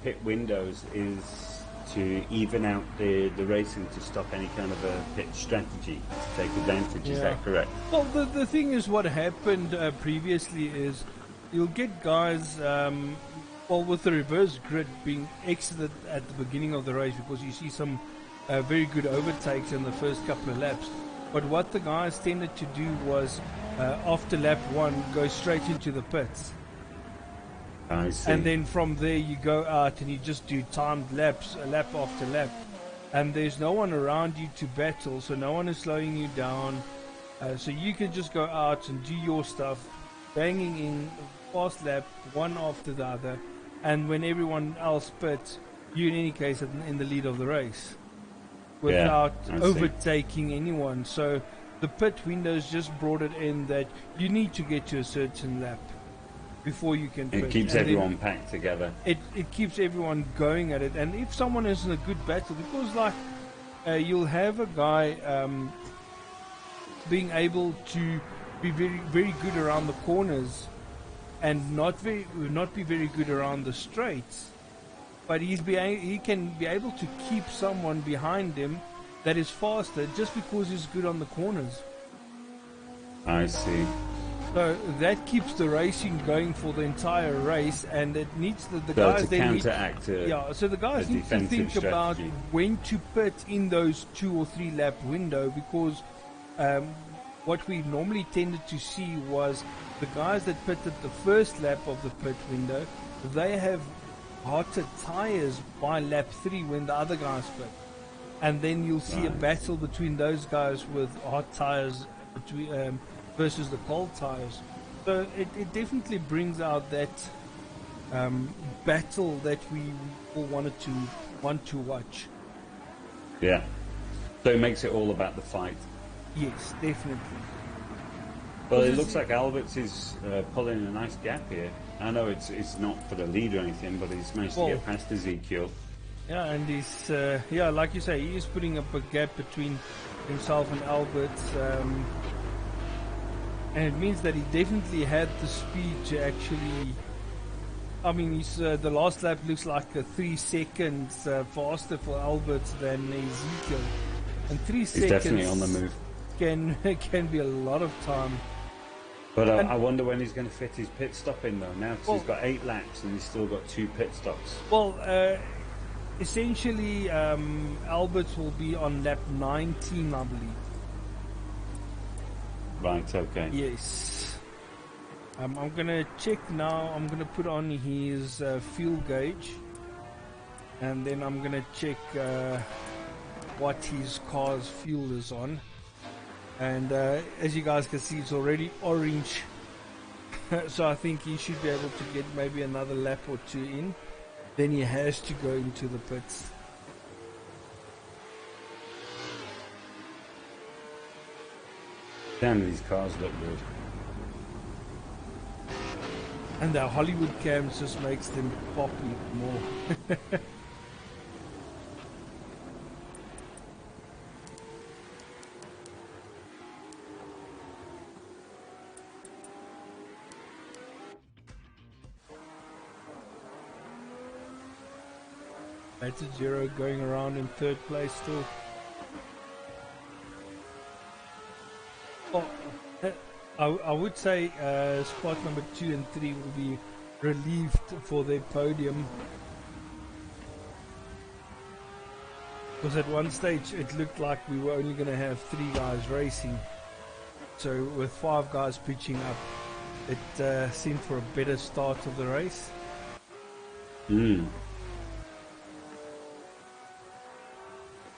pit windows is to even out the racing, to stop any kind of a pit strategy, to take advantage. Is that correct? Well, the thing is, what happened previously is you'll get guys, well, with the reverse grid being exited at the beginning of the race, because you see some very good overtakes in the first couple of laps. But what the guys tended to do was, after lap 1, go straight into the pits. I see. And then from there you go out and you just do timed laps, lap after lap. And there's no one around you to battle, so no one is slowing you down. So you can just go out and do your stuff, banging in fast lap, one after the other. And when everyone else pits, you in any case in the lead of the race, without overtaking anyone. So the pit windows just brought it in that you need to get to a certain lap before you can pit. It keeps everyone packed together. It keeps everyone going at it. And if someone is in a good battle, because like you'll have a guy being able to be very, very good around the corners and not be very good around the straights, but he can be able to keep someone behind him that is faster just because he's good on the corners. I see. So that keeps the racing going for the entire race, and it needs the guys then so the guys need to think about when to pit in those 2 or 3 lap window, because what we normally tended to see was the guys that pitted the first lap of the pit window, they have hotter tires by lap 3 when the other guys pit. And then you'll see a battle between those guys with hot tires between, versus the cold tires. So it definitely brings out that battle that we all want to watch. Yeah. So it makes it all about the fight. Yes, definitely. Well, it looks like Alberts is pulling a nice gap here. I know it's not for the lead or anything, but he's managed to get past Ezekiel. Yeah, and he's like you say, he is putting up a gap between himself and Alberts, and it means that he definitely had the speed to actually. I mean, he's the last lap looks like 3 seconds faster for Alberts than Ezekiel, and 3 seconds. He's definitely on the move. Can be a lot of time. But I wonder when he's going to fit his pit stop in though. Now, because he's got 8 laps and he's still got 2 pit stops. Well, essentially, Alberts will be on lap 19, I believe. Right. Okay. Yes. I'm gonna check now. I'm gonna put on his fuel gauge, and then I'm gonna check what his car's fuel is on. And as you guys can see, it's already orange. So I think he should be able to get maybe another lap or 2 in. Then he has to go into the pits. Damn, these cars look good. And the Hollywood cams just makes them pop even more. That's a Zero going around in 3rd place still. Oh, I would say spot number 2 and 3 will be relieved for their podium. Because at one stage it looked like we were only going to have 3 guys racing. So with 5 guys pitching up, it seemed for a better start of the race.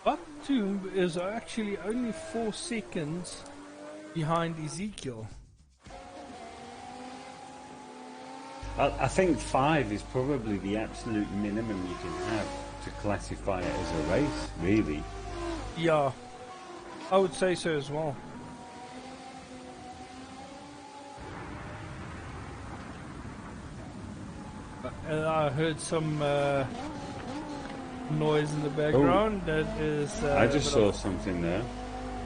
Batum is actually only 4 seconds behind Ezekiel. I think 5 is probably the absolute minimum you can have to classify it as a race, really. Yeah, I would say so as well. I heard some noise in the background. That is. I just saw something there.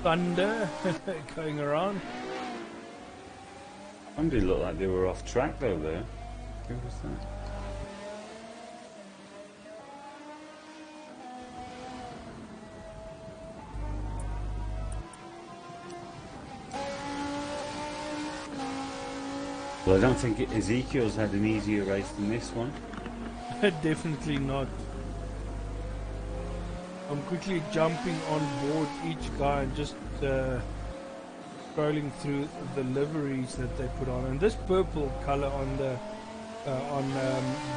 Thunder going around. Somebody looked like they were off track though there. Who was that? Well, I don't think Ezekiel's had an easier race than this one. Definitely not. I'm quickly jumping on board each guy and just scrolling through the liveries that they put on. And this purple color on the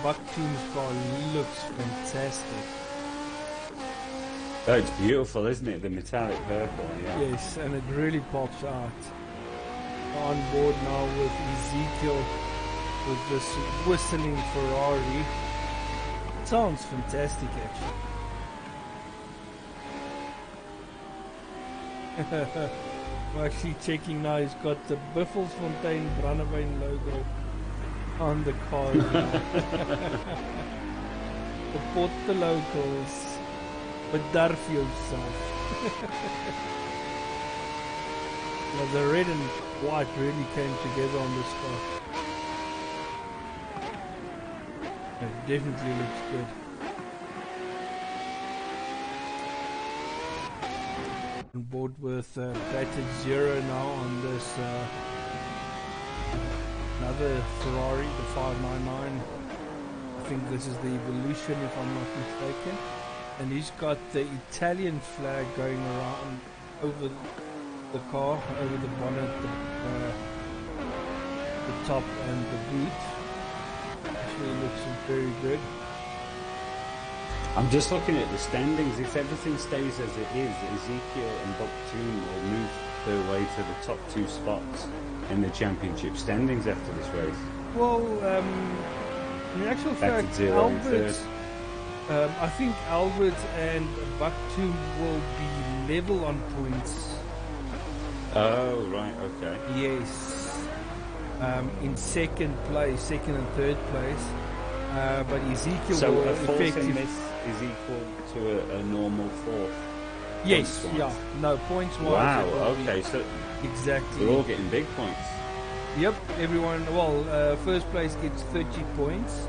Batum's car looks fantastic. Oh, it's beautiful, isn't it? The metallic purple, yeah. Yes, and it really pops out. On board now with Ezekiel with this whistling Ferrari. It sounds fantastic actually. I'm actually checking now, he's got the Buffelsfontein Brandewyn logo on the car. Support the locals, but darf yourself. Well, the red and white really came together on this car. It definitely looks good. On board with Batted Zero now on this another Ferrari, the 599. I think this is the Evolution if I'm not mistaken. And he's got the Italian flag going around over the car, over the bonnet, the top and the boot. Actually looks very good. I'm just looking at the standings. If everything stays as it is, Ezekiel and Boktoum will move their way to the top 2 spots in the championship standings after this race. Well, in actual fact, Albert, I think Albert and Boktoum will be level on points. Oh, right, okay. Yes. In second and third place. But Ezekiel so will a fourth effectively... in this is equal to a normal fourth. Yes, points-wise. yeah. No, points-wise. Wow, okay, so exactly. we're all getting big points. Yep, everyone. Well, first place gets 30 points.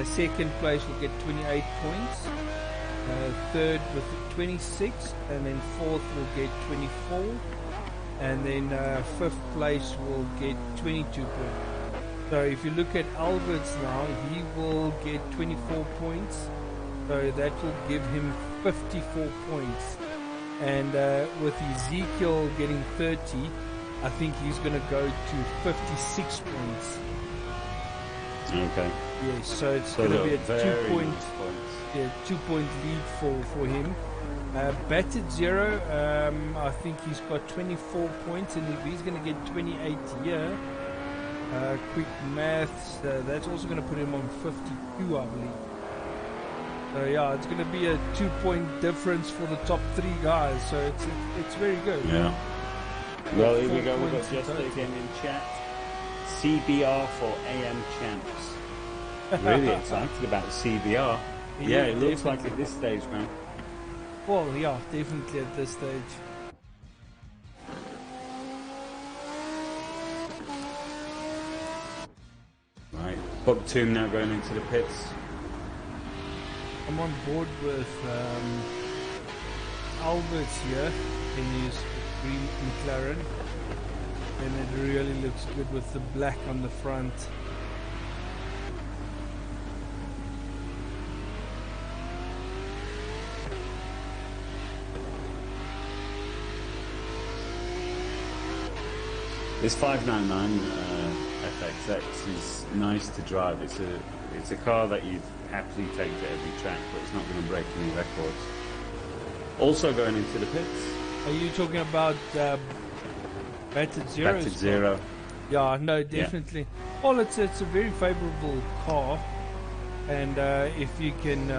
Second place will get 28 points. Third with 26, and then fourth will get 24, and then fifth place will get 22 points. So if you look at Albert's now, he will get 24 points. So that will give him 54 points. And with Ezekiel getting 30, I think he's going to go to 56 points. Okay. Yes, so it's going to be a 2-point, points. 2-point lead for him. Batted Zero, I think he's got 24 points, and if he's going to get 28 here, quick maths, that's also going to put him on 52, I believe. So yeah, it's going to be a 2-point difference for the top 3 guys, so it's very good. Yeah. Well, here we go, we've got points just in again in chat. CBR for AM champs. Really excited about CBR. Yeah, it looks like at this stage, man. Well, yeah, definitely at this stage. Right, Boktoum now going into the pits. I'm on board with Albert here in his green McLaren, and it really looks good with the black on the front. This 599 FXX is nice to drive. It's a car that you'd happily take to every track, but it's not going to break any records. Also going into the pits. Are you talking about Batted Zero? Batted Zero. Yeah, no, definitely. Yeah. Well, it's a very favourable car, and if you can,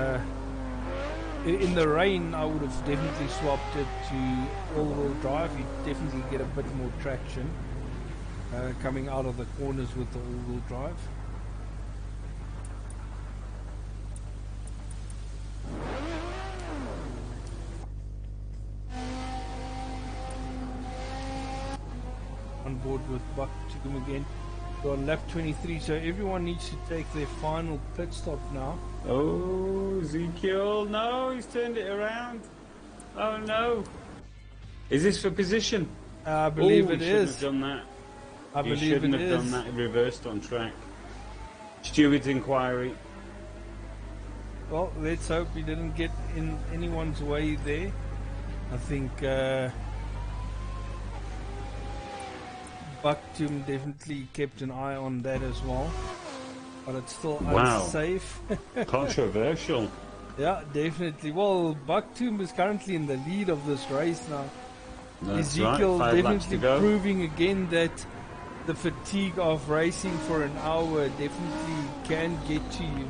in the rain, I would have definitely swapped it to all-wheel drive. You definitely get a bit more traction coming out of the corners with the all-wheel drive. On board with Boktoum again. We're on lap 23, so everyone needs to take their final pit stop now. Oh, Ezekiel, no, he's turned it around. Oh no. Is this for position? I believe it is. Have done that. I believe you shouldn't it have is. done that, reversed on track. Steward's inquiry. Well, let's hope he didn't get in anyone's way there. I think Boktoum definitely kept an eye on that as well, but it's still unsafe. Controversial. Yeah, definitely. Well, Boktoum is currently in the lead of this race now. That's Ezekiel right, 5 laps to definitely go. proving again that the fatigue of racing for an hour definitely can get to you.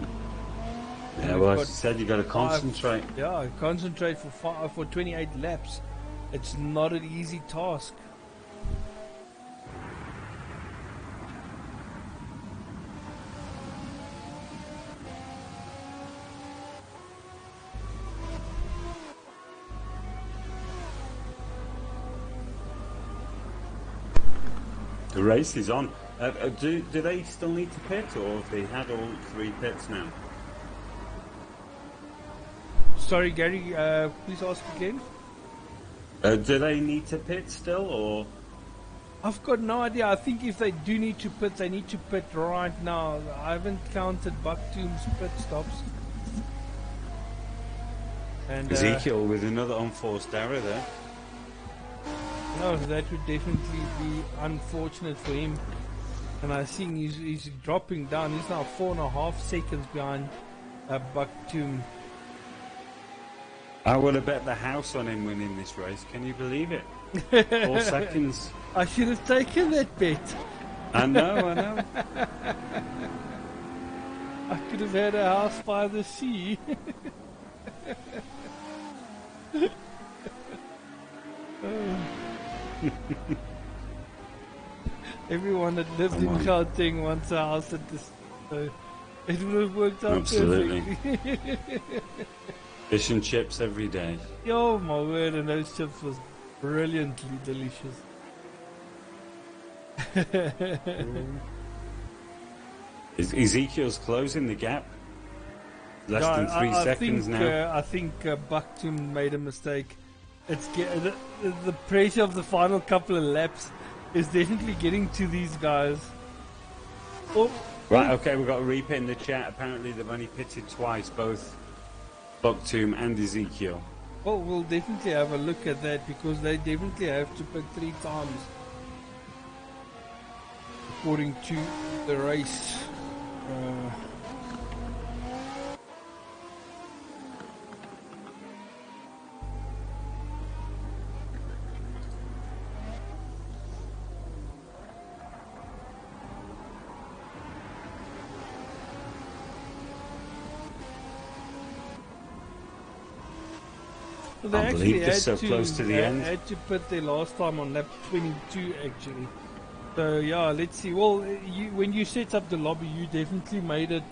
Yeah, well, as you said, you got to concentrate. Yeah, concentrate for 28 laps. It's not an easy task. The race is on. Do they still need to pit, or have they had all 3 pits now? Sorry, Gary, please ask again. Do they need to pit still, or? I've got no idea. I think if they do need to pit, they need to pit right now. I haven't counted Boktoum's pit stops. And Ezekiel with another unforced error there. no, that would definitely be unfortunate for him. And I think he's dropping down. He's now 4.5 seconds behind Boktoum. I would have bet the house on him winning this race. Can you believe it? 4 seconds. I should have taken that bet. I know. I could have had a house by the sea. Everyone that lived in Gauteng wants a house at this. So it would have worked out absolutely perfectly. Fish and chips every day. Oh my word, and those chips was brilliantly delicious. Ezekiel's closing the gap. Less than 3 seconds now. I think Bakhtum made a mistake. It's the pressure of the final couple of laps is definitely getting to these guys. Right, okay, we've got a replay in the chat. Apparently they've only pitted twice, both Bakhtum and Ezekiel. Well, we'll definitely have a look at that because they definitely have to pit 3 times according to the race. They I believe they're so close to the end. Had to put their last time on lap 22 actually. So yeah, let's see. Well, when you set up the lobby, you definitely made it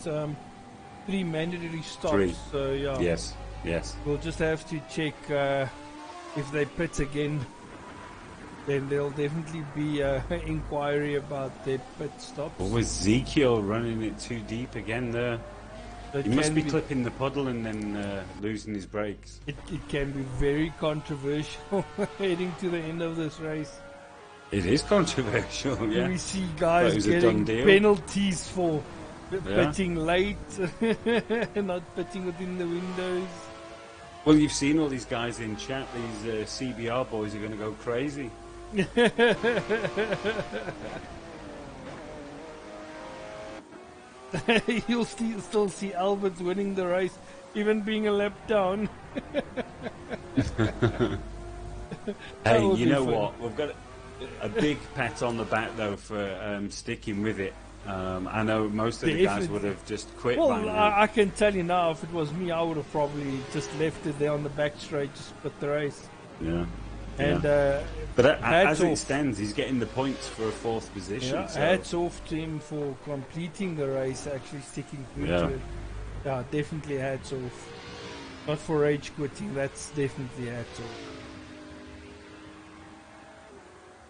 3 mandatory stops. 3. So yeah. Yes. We'll just have to check if they pit again. Then there'll definitely be an inquiry about their pit stops. Or was Ezekiel running it too deep again there? He must be clipping the puddle and then losing his brakes. It can be very controversial heading to the end of this race. It is controversial, yeah. We see guys getting penalties for pitting late, not pitting within the windows. Well, you've seen all these guys in chat. These CBR boys are going to go crazy. You'll still see Albert winning the race, even being a lap down. Hey, you know what? We've got a big pat on the back, though, for sticking with it. I know most of the guys would have just quit by now. I can tell you now, if it was me, I would have probably just left it there on the back straight, just put the race. Yeah. And but as it stands, he's getting the points for a 4th position. Yeah, so. hats off to him for completing the race, actually sticking through to it. Yeah, definitely hats off. Not for rage quitting, that's definitely hats off.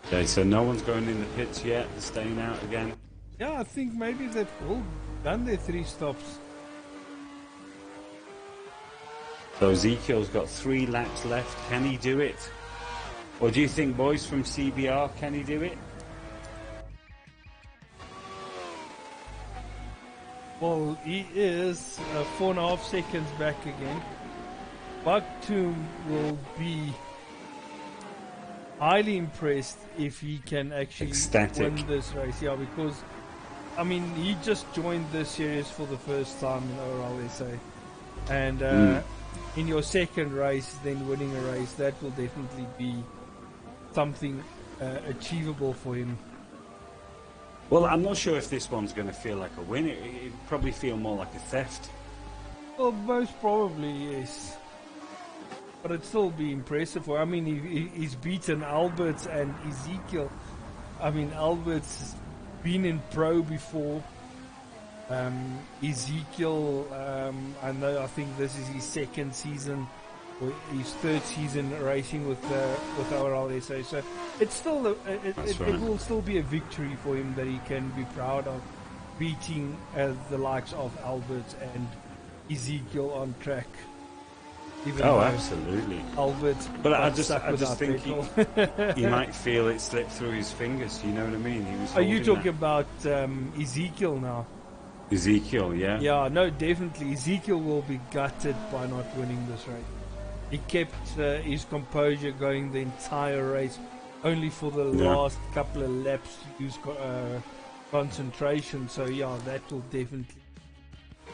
Okay, so no one's going in the pits yet, they're staying out again. Yeah, I think maybe they've all done their 3 stops. So Ezekiel's got 3 laps left. Can he do it? Or do you think, boys from CBR, can he do it? Well, he is 4.5 seconds back again. Bakhtum will be highly impressed if he can actually win this race. Yeah, because, I mean, he just joined this series for the first time in ORLSA. And in your second race, then winning a race, that will definitely be something achievable for him. Well, I'm not sure if this one's going to feel like a win. It'd probably feel more like a theft. Well, most probably, yes. But it'd still be impressive for. I mean, he's beaten Alberts and Ezekiel. I mean, Alberts been in pro before. Ezekiel, I think this is his 2nd season, or his 3rd season racing with ORLSA. So it's still it will still be a victory for him that he can be proud of, beating the likes of Alberts and Ezekiel on track. Absolutely. Albert, but I just think he might feel it slip through his fingers. You know what I mean? He was. Are you talking about Ezekiel now? Ezekiel, yeah. Yeah, no, definitely. Ezekiel will be gutted by not winning this race. He kept his composure going the entire race, only for the last couple of laps to use concentration. So yeah, that will definitely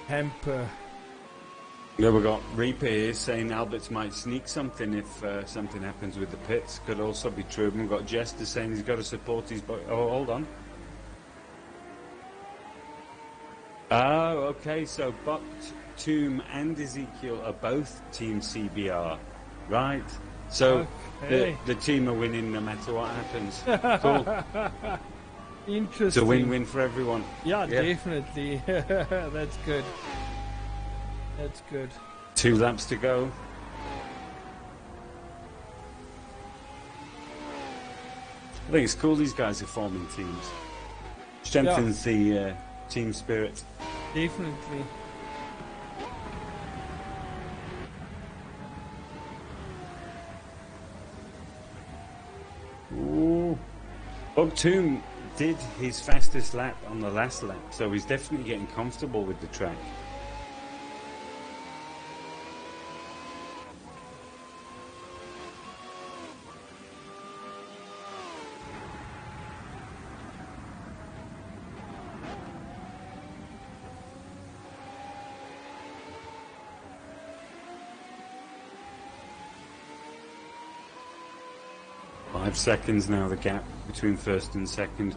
hamper Yeah, we got Reaper here saying Alberts might sneak something if something happens with the pits. Could also be true. And we've got Jester saying he's got to support his... Oh, hold on. Oh, okay, so Buck, Tomb and Ezekiel are both Team CBR. Right. So okay. the team are winning no matter what happens. Cool. Interesting. It's a win-win for everyone. Yeah, definitely. That's good. That's good. 2 laps to go. I think it's cool these guys are forming teams. Strengthens the team spirit. Definitely. Ooh. Tomb did his fastest lap on the last lap, so he's definitely getting comfortable with the track. Five seconds now, the gap between first and second.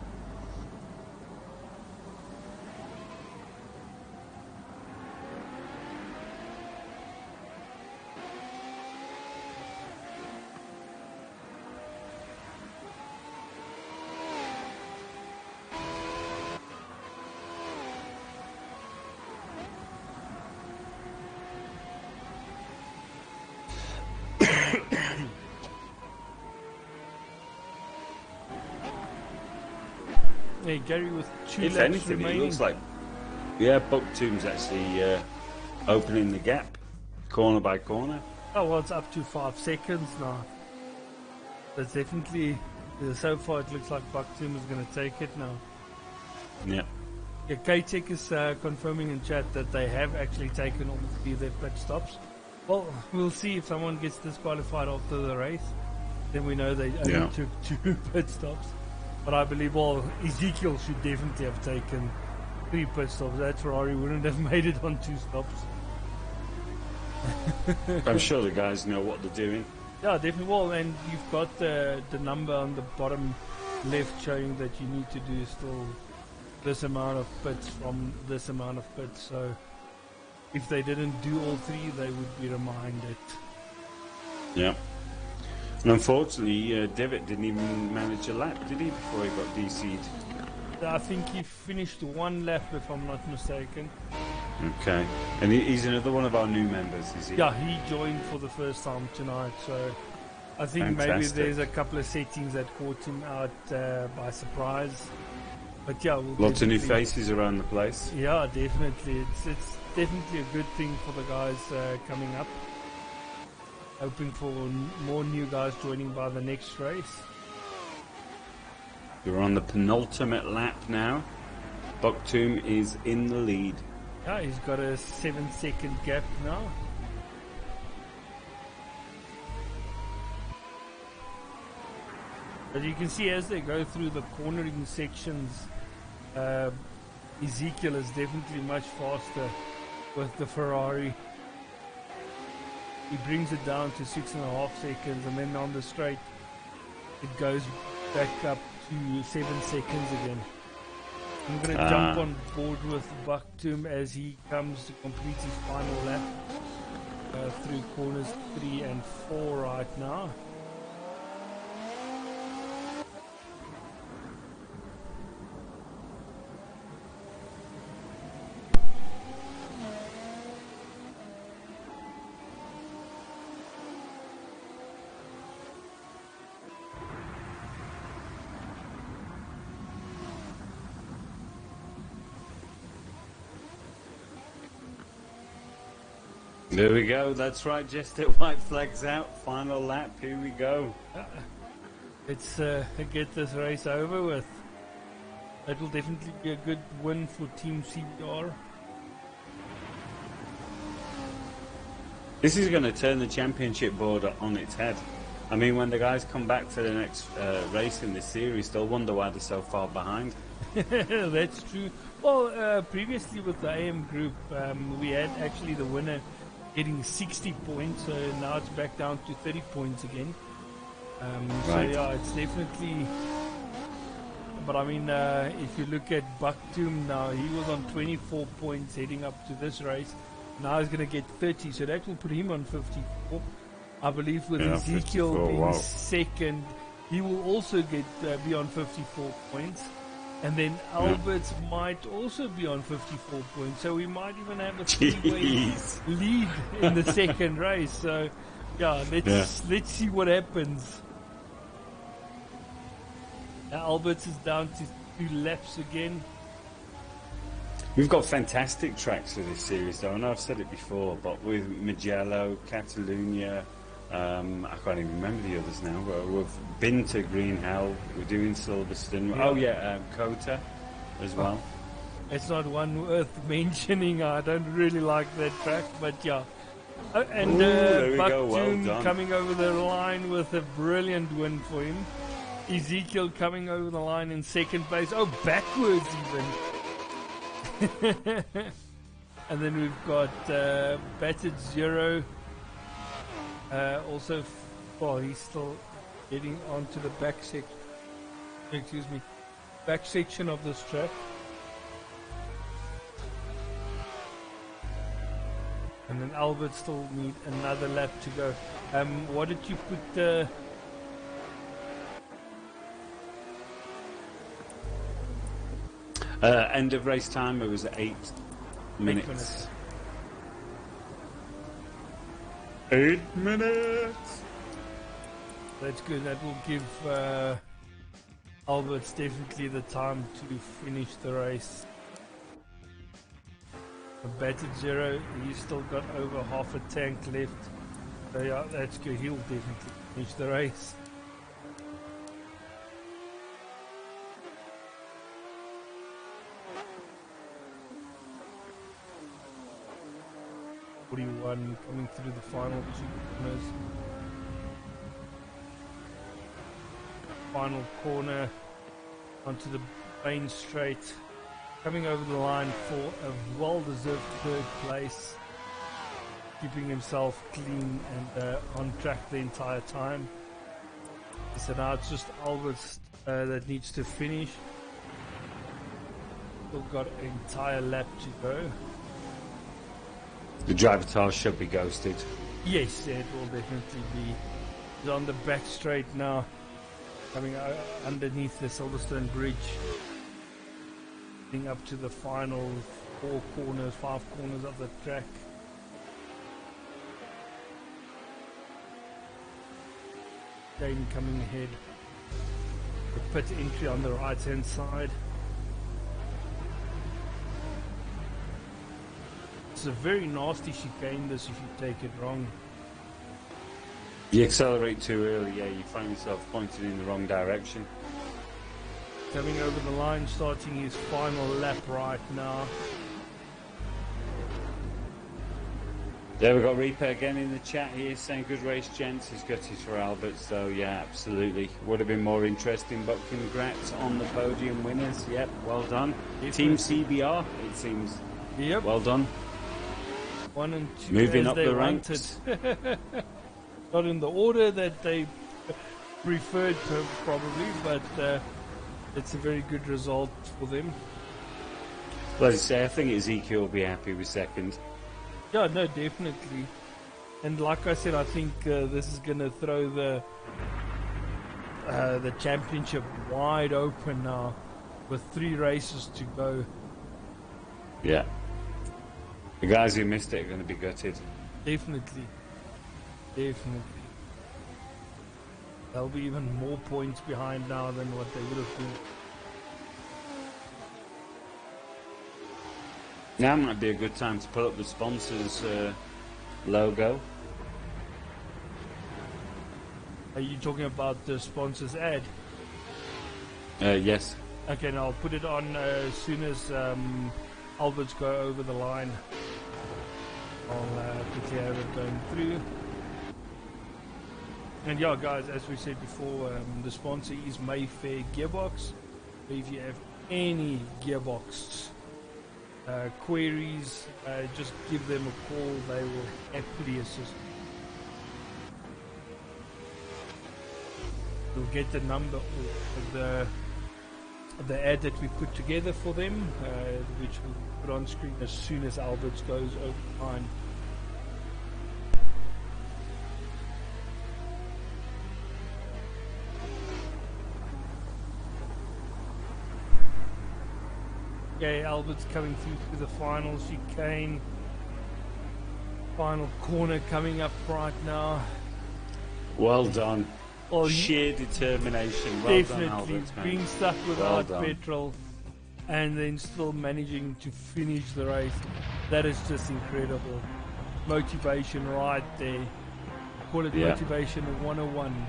Hey, Gary with 2 If laps anything, remaining. it looks like, Bucktomb's actually opening the gap, corner by corner. Oh, well, it's up to 5 seconds now. That's definitely, so far it looks like Bucktomb is going to take it now. Yeah. Yeah, K-Tech is confirming in chat that they have actually taken all 3 of their pit stops. Well, we'll see if someone gets disqualified after the race. Then we know they only took 2 pit stops. But I believe, Ezekiel should definitely have taken 3 pit stops. That Ferrari wouldn't have made it on 2 stops. I'm sure the guys know what they're doing. Yeah, definitely. Well, and you've got the number on the bottom left showing that you need to do still this amount of pits from this amount of pits. So if they didn't do all 3, they would be reminded. Yeah. And unfortunately, Devitt didn't even manage a lap, did he, before he got DC'd? I think he finished 1 lap, if I'm not mistaken. Okay. And he's another one of our new members, is he? Yeah, he joined for the first time tonight, so I think maybe there's a couple of settings that caught him out by surprise. But yeah, lots of new faces around the place. Yeah, definitely. It's definitely a good thing for the guys coming up. Hoping for more new guys joining by the next race. We're on the penultimate lap now. Bucktomb is in the lead. Yeah, he's got a 7-second gap now. But you can see as they go through the cornering sections, Ezekiel is definitely much faster with the Ferrari. He brings it down to 6.5 seconds, and then on the straight it goes back up to 7 seconds again. I'm going to jump on board with Bucktomb as he comes to complete his final lap through corners 3 and 4 right now. There we go, that's right, just at white flags out, final lap, here we go. Let's get this race over with. That will definitely be a good win for Team CBR. This is going to turn the championship board on its head. I mean, when the guys come back for the next race in this series, they'll wonder why they're so far behind. That's true. Well, previously with the AM group, we had actually the winner getting 60 points, so now it's back down to 30 points again. So Right. yeah, it's definitely. But I mean, if you look at Bucktoom now, he was on 24 points heading up to this race. Now he's going to get 30, so that will put him on 54. I believe with Yeah, Ezekiel 54, being wow. second, he will also get be on 54 points. And then Alberts might also be on 54 points, so we might even have a three-way Jeez. lead in the second race. So, yeah, let's see what happens. Now Alberts is down to 2 laps again. We've got fantastic tracks for this series, though. I know I've said it before, but with Mugello, Catalunya, I can't even remember the others now. We've been to Green Hell. We're doing Silverstone. Yeah. Oh yeah, Kota as well. It's not one worth mentioning. I don't really like that track, but yeah. And Ooh, there we go. Well Bucktoon done. coming over the line with a brilliant win for him. Ezekiel coming over the line in second place. Oh, backwards even. And then we've got Battered Zero. Also, well, he's still getting onto the back section. Excuse me, back section of this track. And then Albert still need another lap to go. What did you put? End of race time, it was 8 minutes. 8 minutes! That's good. That will give Alberts definitely the time to finish the race. Battered Zero, he's still got over half a tank left. So yeah, that's good. He'll definitely finish the race. One coming through the final 2 corners. Final corner onto the main straight. Coming over the line for a well-deserved 3rd place. Keeping himself clean and on track the entire time. So now it's just Alberts that needs to finish. Still got an entire lap to go. The driver task should be ghosted. Yes, it will definitely be. He's on the back straight now, coming underneath the Silverstone bridge, getting up to the final 5 corners of the track. Dane coming ahead. The pit entry on the right hand side. It's a very nasty chicane, this, if you take it wrong. You accelerate too early, yeah, you find yourself pointed in the wrong direction. Coming over the line, starting his final lap right now. There we got Reaper again in the chat here saying good race, gents. He's gutted for Albert, so yeah, absolutely. Would have been more interesting, but congrats on the podium winners. Yep, well done. Team CBR, it seems. Yep. Well done. 1 and 2 Moving as up they the wanted. ranks. Not in the order that they preferred probably, but it's a very good result for them. Well, as I say, I think Ezekiel will be happy with second. Yeah, no, definitely. And like I said, I think this is going to throw the championship wide open now with 3 races to go. Yeah. The guys who missed it are going to be gutted. Definitely. They'll be even more points behind now than what they would have been. Now might be a good time to pull up the sponsors logo. Are you talking about the sponsors ad? Yes. Okay, now I'll put it on as soon as Alberts go over the line. I'll quickly have it going through. And yeah, guys, as we said before, the sponsor is Mayfair Gearbox. If you have any gearbox queries, just give them a call. They will happily assist. You'll get the number of the ad that we put together for them, which we'll put on screen as soon as Albert's goes over. Okay, Albert's coming through to the final chicane. Final corner coming up right now. Well done. Well, sheer determination. Well definitely done, Albert, being stuck without well petrol and then still managing to finish the race. That is just incredible. Motivation right there. Call it motivation 101.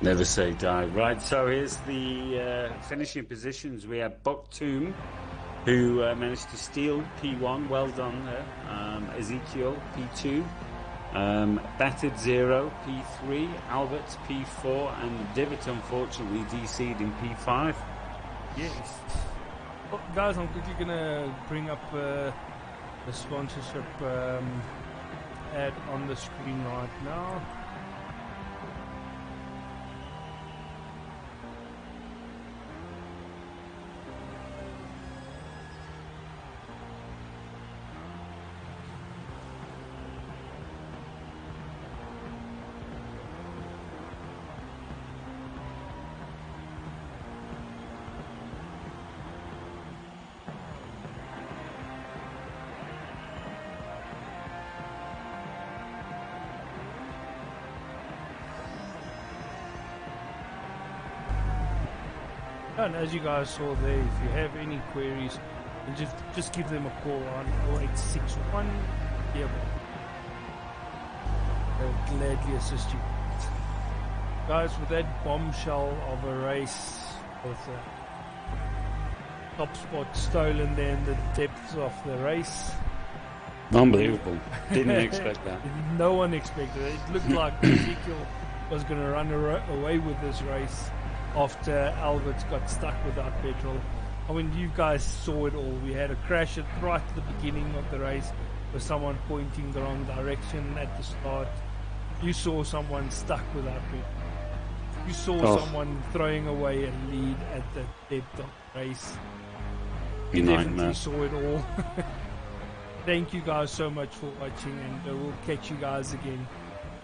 Never say die. Right, so here's the finishing positions. We have Buck Toom, who managed to steal P1. Well done there. Ezekiel, P2. Battered Zero, P3. Albert, P4. And Divot, unfortunately, DC'd in P5. Yes. Well, guys, I'm quickly going to bring up the sponsorship ad on the screen right now. And as you guys saw there, if you have any queries, just give them a call on 0861. They'll gladly assist you. Guys, with that bombshell of a race with a top spot stolen there in the depths of the race. Unbelievable. Didn't expect that. No one expected it. It looked like Ezekiel was going to run away with this race after Albert got stuck without petrol. I mean, you guys saw it all. We had a crash right at the beginning of the race with someone pointing the wrong direction at the start. You saw someone stuck without petrol. You saw someone throwing away a lead at the depth of the race. You definitely saw it all. Thank you guys so much for watching, and we'll catch you guys again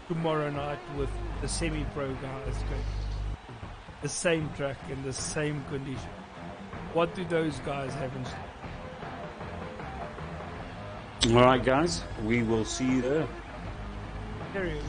tomorrow night with the semi-pro guys. The same track in the same condition. What do those guys have in store? All right, guys. We will see you there. There he is.